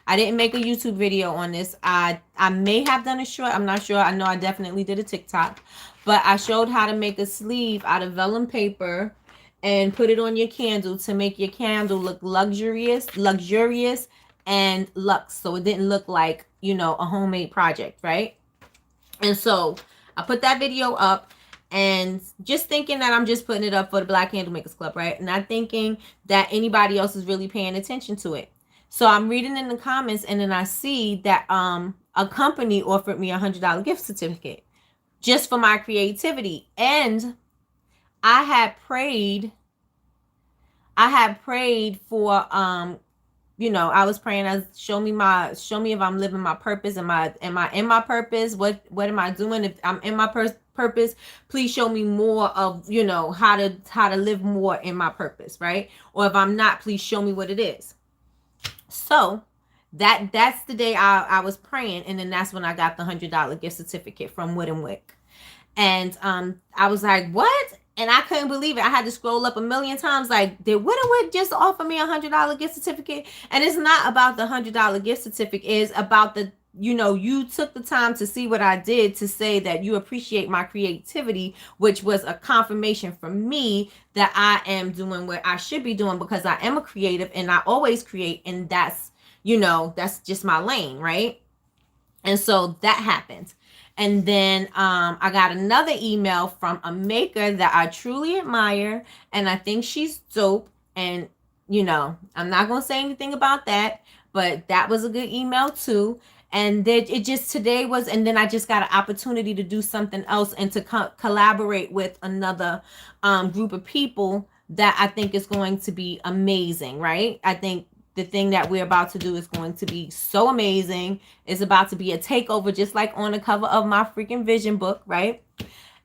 I didn't make a YouTube video on this. I may have done a short. I'm not sure. I know I definitely did a TikTok. But I showed how to make a sleeve out of vellum paper and put it on your candle to make your candle look luxurious, and luxe. So it didn't look like, a homemade project, right? And so I put that video up, and just thinking that I'm just putting it up for the Black Candle Makers Club, right? Not thinking that anybody else is really paying attention to it. So I'm reading in the comments, and then I see that a company offered me $100 gift certificate just for my creativity. And I had prayed for I was praying as show me if I'm living my purpose. Am I in my purpose? What am I doing? If I'm in my purpose, please show me more of how to live more in my purpose, right? Or if I'm not, please show me what it is. So that's the day I was praying, and then that's when I got the $100 gift certificate from Wood and Wick. And I was like, what? And I couldn't believe it. I had to scroll up a million times. Like, did Wood and Wick just offer me $100 gift certificate? And it's not about the $100 gift certificate. It's about the, you took the time to see what I did, to say that you appreciate my creativity, which was a confirmation for me that I am doing what I should be doing, because I am a creative and I always create. And that's, that's just my lane, right? And so that happened. And then I got another email from a maker that I truly admire, and I think she's dope. And, I'm not going to say anything about that, but that was a good email too. And then it just today was, and then I just got an opportunity to do something else and to collaborate with another group of people that I think is going to be amazing, right? I think the thing that we're about to do is going to be so amazing. It's about to be a takeover, just like on the cover of my freaking vision book, right?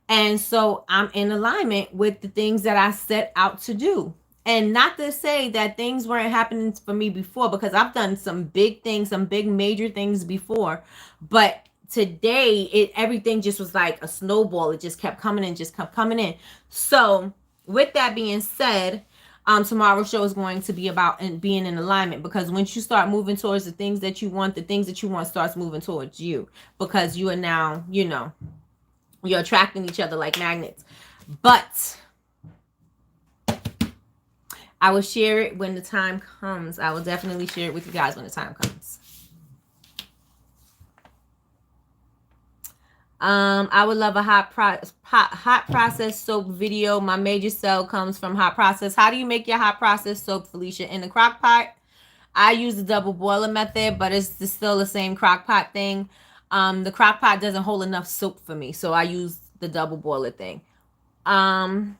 And so I'm in alignment with the things that I set out to do. And not to say that things weren't happening for me before, because I've done some big things, some big major things before. But today, everything just was like a snowball. It just kept coming in, So with that being said, tomorrow's show is going to be about being in alignment, because once you start moving towards the things that you want, starts moving towards you, because you are now, you're attracting each other like magnets. But I will share it when the time comes. I will definitely share it with you guys when the time comes. I would love a hot process soap video. My major sell comes from hot process. How do you make your hot process soap, Felicia? In the crock pot? I use the double boiler method, but it's still the same crock pot thing. The crock pot doesn't hold enough soap for me, so I use the double boiler thing. Um,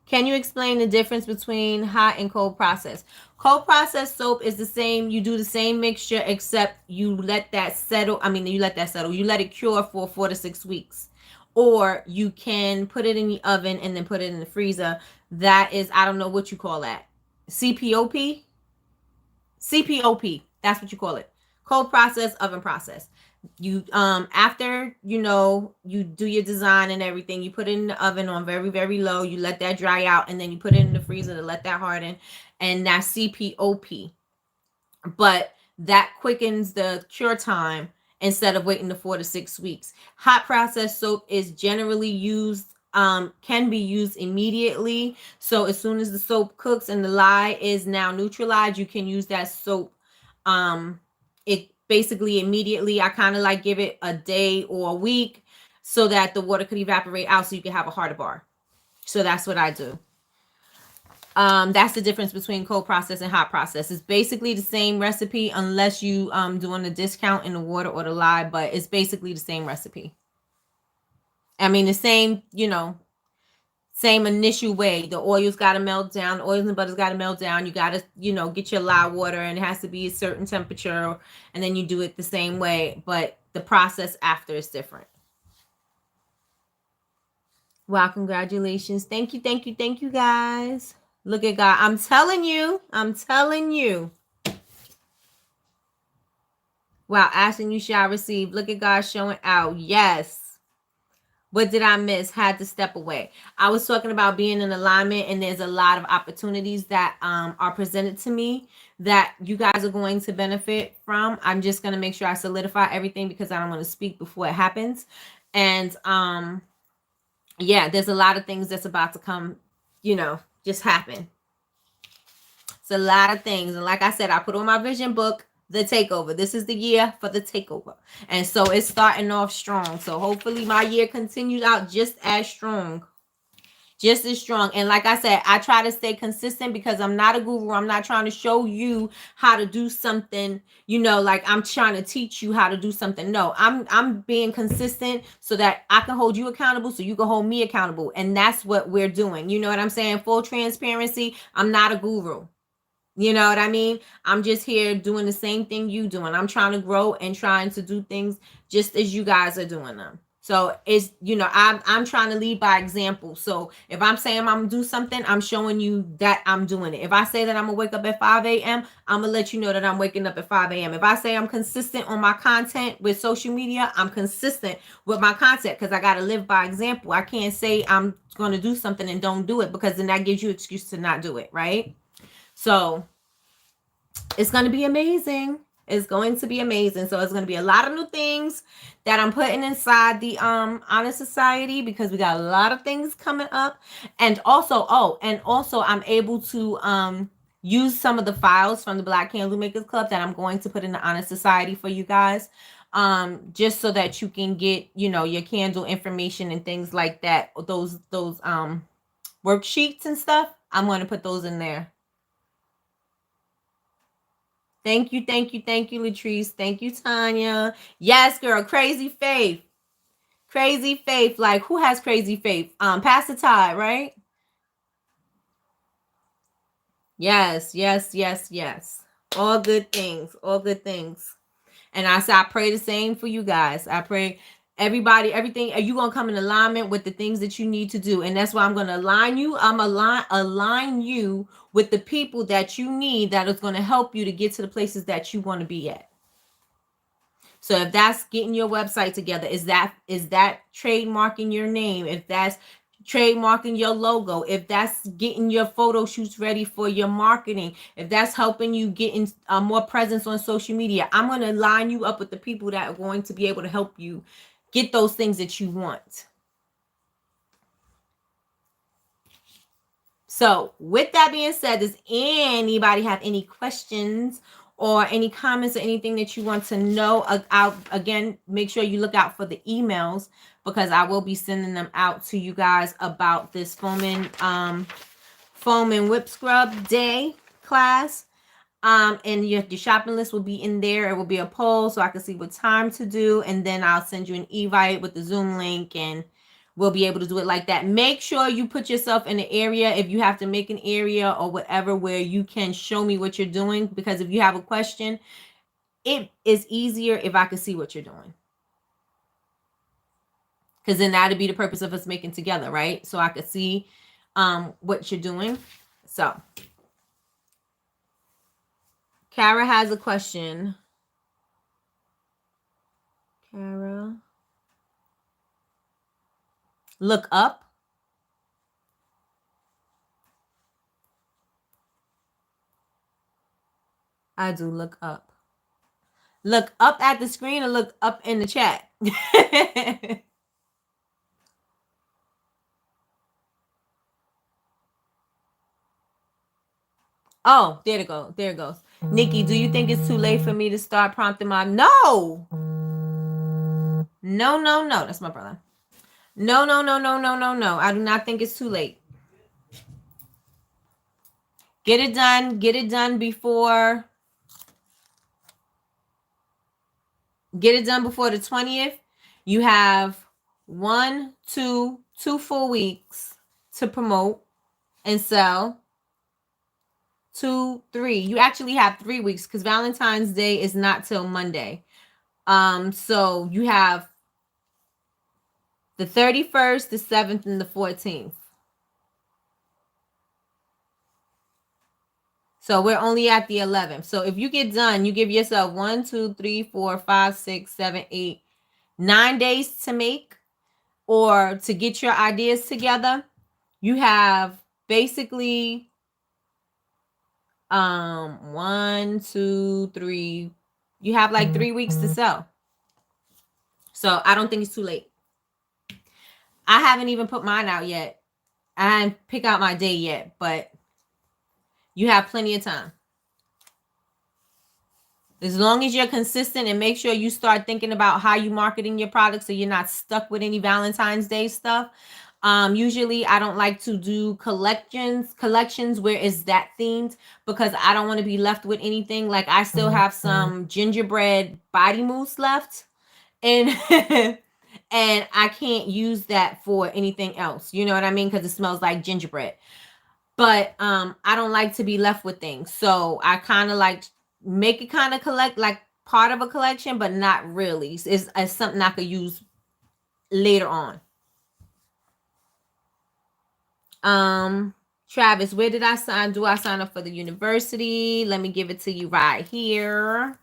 Can you explain the difference between hot and cold process? Cold process soap is the same. You do the same mixture, except you let that settle. I mean, you let that settle. You let it cure for 4 to 6 weeks. Or you can put it in the oven and then put it in the freezer. That is, I don't know what you call that. CPOP? CPOP. That's what you call it. Cold process, oven process. You after you do your design and everything, you put it in the oven on very, very low. You let that dry out, and then you put it in the freezer to let that harden. And that's CPOP. But that quickens the cure time instead of waiting the 4 to 6 weeks. Hot process soap is generally used, can be used immediately. So as soon as the soap cooks and the lye is now neutralized, you can use that soap. It basically immediately, I kind of like give it a day or a week so that the water could evaporate out so you can have a harder bar. So that's what I do. That's the difference between cold process and hot process. It's basically the same recipe unless you doing a discount in the water or the lye, but it's basically the same recipe. I mean, the same, same initial way. The oil's got to melt down. The oils and butters got to melt down. You got to, get your lye water, and it has to be a certain temperature, and then you do it the same way, but the process after is different. Wow, congratulations. Thank you, thank you, thank you, guys. Look at God. I'm telling you. I'm telling you. Wow, asking you shall receive. Look at God showing out. Yes. What did I miss? Had to step away. I was talking about being in alignment, and there's a lot of opportunities that are presented to me that you guys are going to benefit from. I'm just going to make sure I solidify everything because I don't want to speak before it happens. And yeah, there's a lot of things that's about to come, just happen. It's a lot of things. And like I said, I put on my vision book, the takeover. This is the year for the takeover. And so it's starting off strong. So hopefully my year continues out just as strong. Just as strong. And like I said, I try to stay consistent because I'm not a guru. I'm not trying to show you how to do something, like I'm trying to teach you how to do something. No, I'm being consistent so that I can hold you accountable so you can hold me accountable. And that's what we're doing. You know what I'm saying? Full transparency. I'm not a guru. You know what I mean? I'm just here doing the same thing you doing. I'm trying to grow and trying to do things just as you guys are doing them. So it's, I'm trying to lead by example. So if I'm saying I'm gonna do something, I'm showing you that I'm doing it. If I say that I'm gonna wake up at 5 a.m., I'm gonna let you know that I'm waking up at 5 a.m. If I say I'm consistent on my content with social media, I'm consistent with my content because I gotta live by example. I can't say I'm gonna do something and don't do it because then that gives you an excuse to not do it, right? So it's going to be amazing. It's going to be amazing. So it's going to be a lot of new things that I'm putting inside the Honor Society because we got a lot of things coming up. And also, I'm able to use some of the files from the Black Candle Makers Club that I'm going to put in the Honor Society for you guys. Just so that you can get, your candle information and things like that. Those worksheets and stuff. I'm going to put those in there. Thank you, thank you, thank you, Latrice. Thank you, Tanya. Yes, girl, crazy faith. Crazy faith. Like, who has crazy faith? Pastor Todd, right? Yes, yes, yes, yes. All good things. All good things. And I pray the same for you guys. I pray everybody, everything, are you gonna come in alignment with the things that you need to do? And that's why I'm gonna align you. Align you with the people that you need that is gonna help you to get to the places that you want to be at. So if that's getting your website together, is that trademarking your name? If that's trademarking your logo, if that's getting your photo shoots ready for your marketing, if that's helping you getting more presence on social media, I'm going to line you up with the people that are going to be able to help you get those things that you want. So with that being said, does anybody have any questions or any comments or anything that you want to know. Again, make sure you look out for the emails, because I will be sending them out to you guys about this foam and whip scrub day class. And your shopping list will be in there. It will be a poll so I can see what time to do, and then I'll send you an invite with the Zoom link, and we'll be able to do it like that. Make sure you put yourself in the area, if you have to make an area or whatever, where you can show me what you're doing, because if you have a question, it is easier if I can see what you're doing, because then that'd be the purpose of us making together, right? So I could see what you're doing. So Kara has a question. Kara, look up. I do look up. Look up at the screen or look up in the chat. Oh, there it goes. There it goes. Nikki, do you think it's too late for me to start prompting my... No. No, no, no. That's my brother. No, no, no, no, no, no, no. I do not think it's too late. Get it done. Get it done before... Get it done before the 20th. You have 2 full weeks to promote and sell. 2, 3. You actually have 3 weeks, because Valentine's Day is not till Monday. So you have the 31st, the 7th, and the 14th. So we're only at the 11th. So if you get done, you give yourself 1, 2, 3, 4, 5, 6, 7, 8, 9 days to make, or to get your ideas together. You have basically 1, 2, 3. You have like 3 weeks to sell. So I don't think it's too late. I haven't even put mine out yet. I didn't pick out my day yet, but you have plenty of time. As long as you're consistent, and make sure you start thinking about how you marketing your products, so you're not stuck with any Valentine's Day stuff. Usually I don't like to do collections where it's that themed, because I don't want to be left with anything. Like, I still have some gingerbread body mousse left, and and I can't use that for anything else. You know what I mean? Because it smells like gingerbread. But I don't like to be left with things. So I kind of like make it kind of collect, like part of a collection, but not really. It's something I could use later on. Travis, where did I sign? Do I sign up for the university? Let me give it to you right here.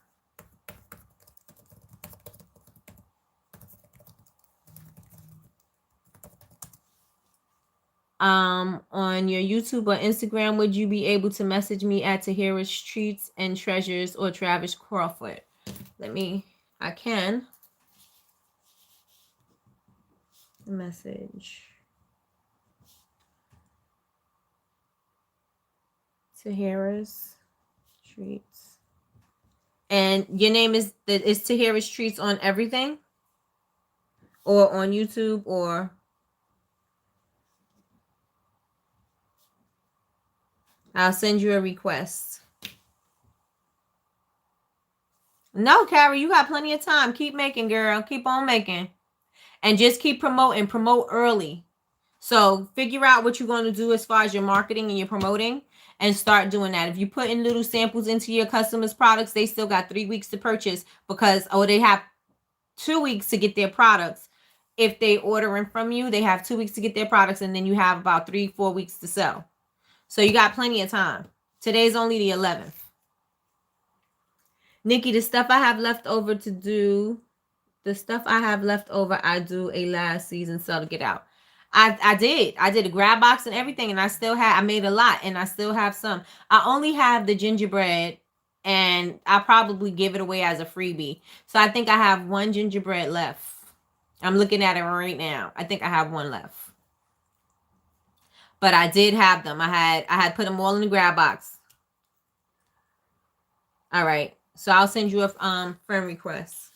On your YouTube or Instagram, would you be able to message me at Tahira's Treats and Treasures or Travis Crawford? I can message Tahira's Treats. And your name is Tahira's Treats on everything? Or on YouTube, or... I'll send you a request. No, Carrie, you got plenty of time. Keep making, girl. Keep on making. And just keep promoting. Promote early. So figure out what you're going to do as far as your marketing and your promoting, and start doing that. If you put in little samples into your customers' products, they still got 3 weeks to purchase, because, they have 2 weeks to get their products. If they ordering from you, they have 2 weeks to get their products, and then you have about 3-4 weeks to sell. So you got plenty of time. Today's only the 11th. Nikki, the stuff I have left over to do, I do a last season sell to get out. I did a grab box and everything, and I made a lot, and I still have some. I only have the gingerbread, and I'll probably give it away as a freebie. So I think I have 1 gingerbread left. I'm looking at it right now. I think I have 1 left. But I did have them. I had put them all in the grab box. All right. So I'll send you a friend request.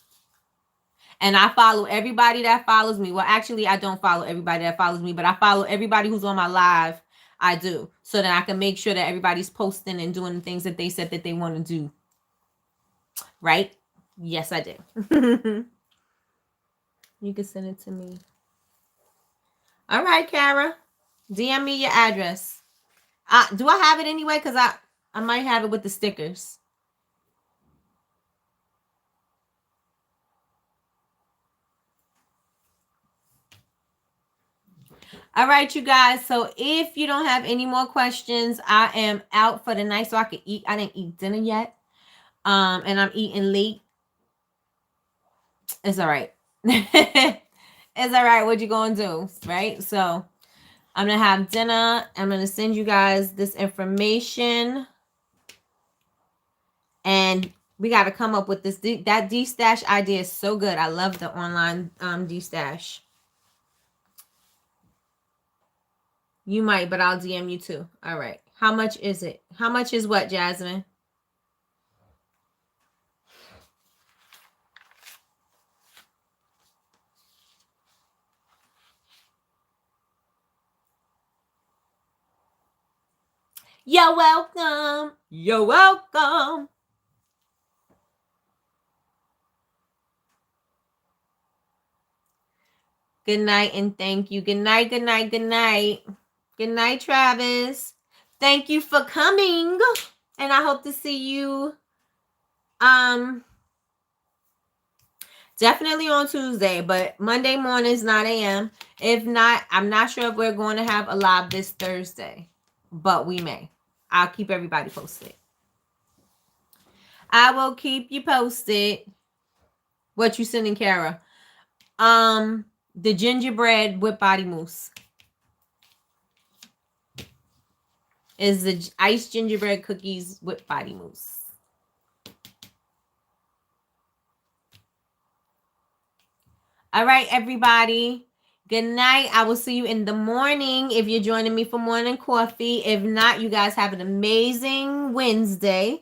And I follow everybody that follows me. Well, actually, I don't follow everybody that follows me, but I follow everybody who's on my live. I do. So that I can make sure that everybody's posting and doing the things that they said that they want to do. Right? Yes, I do. You can send it to me. All right, Kara. DM me your address. Do I have it anyway? Because I might have it with the stickers. All right, you guys. So if you don't have any more questions, I am out for the night so I can eat. I didn't eat dinner yet. And I'm eating late. It's all right. It's all right. What you gonna do, right? So I'm gonna have dinner. I'm gonna send you guys this information, and we got to come up with this. That D-stash idea is so good. I love the online D-stash. You might, but I'll DM you too. All right. How much is it? How much is what, Jasmine? You're welcome. You're welcome. Good night and thank you. Good night, good night, good night. Good night, Travis. Thank you for coming. And I hope to see you definitely on Tuesday, but Monday mornings, 9 a.m. If not, I'm not sure if we're going to have a live this Thursday, but we may. I'll keep everybody posted. I will keep you posted. What you sending, Kara? The gingerbread with body mousse. Is the iced gingerbread cookies with body mousse. All right, everybody. Good night. I will see you in the morning if you're joining me for morning coffee. If not, you guys have an amazing Wednesday.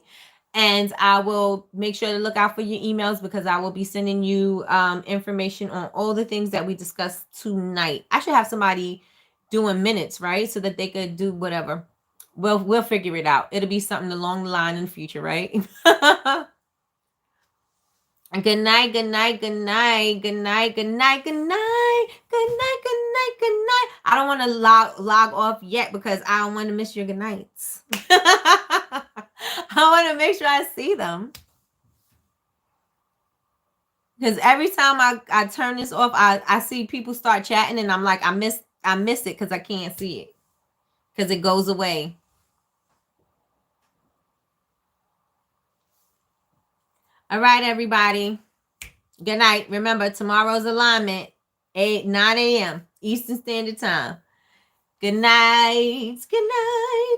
And I will make sure to look out for your emails because I will be sending you information on all the things that we discussed tonight. I should have somebody doing minutes, right? So that they could do whatever. We'll figure it out. It'll be something along the line in the future, right? Good night, good night, good night, good night, good night, good night, good night, good night, good night. I don't want to log off yet because I don't want to miss your good nights. I want to make sure I see them. Because every time I turn this off, I see people start chatting and I'm like, I miss it because I can't see it. Because it goes away. All right, everybody. Good night. Remember, tomorrow's alignment, 9 a.m. Eastern Standard Time. Good night. Good night.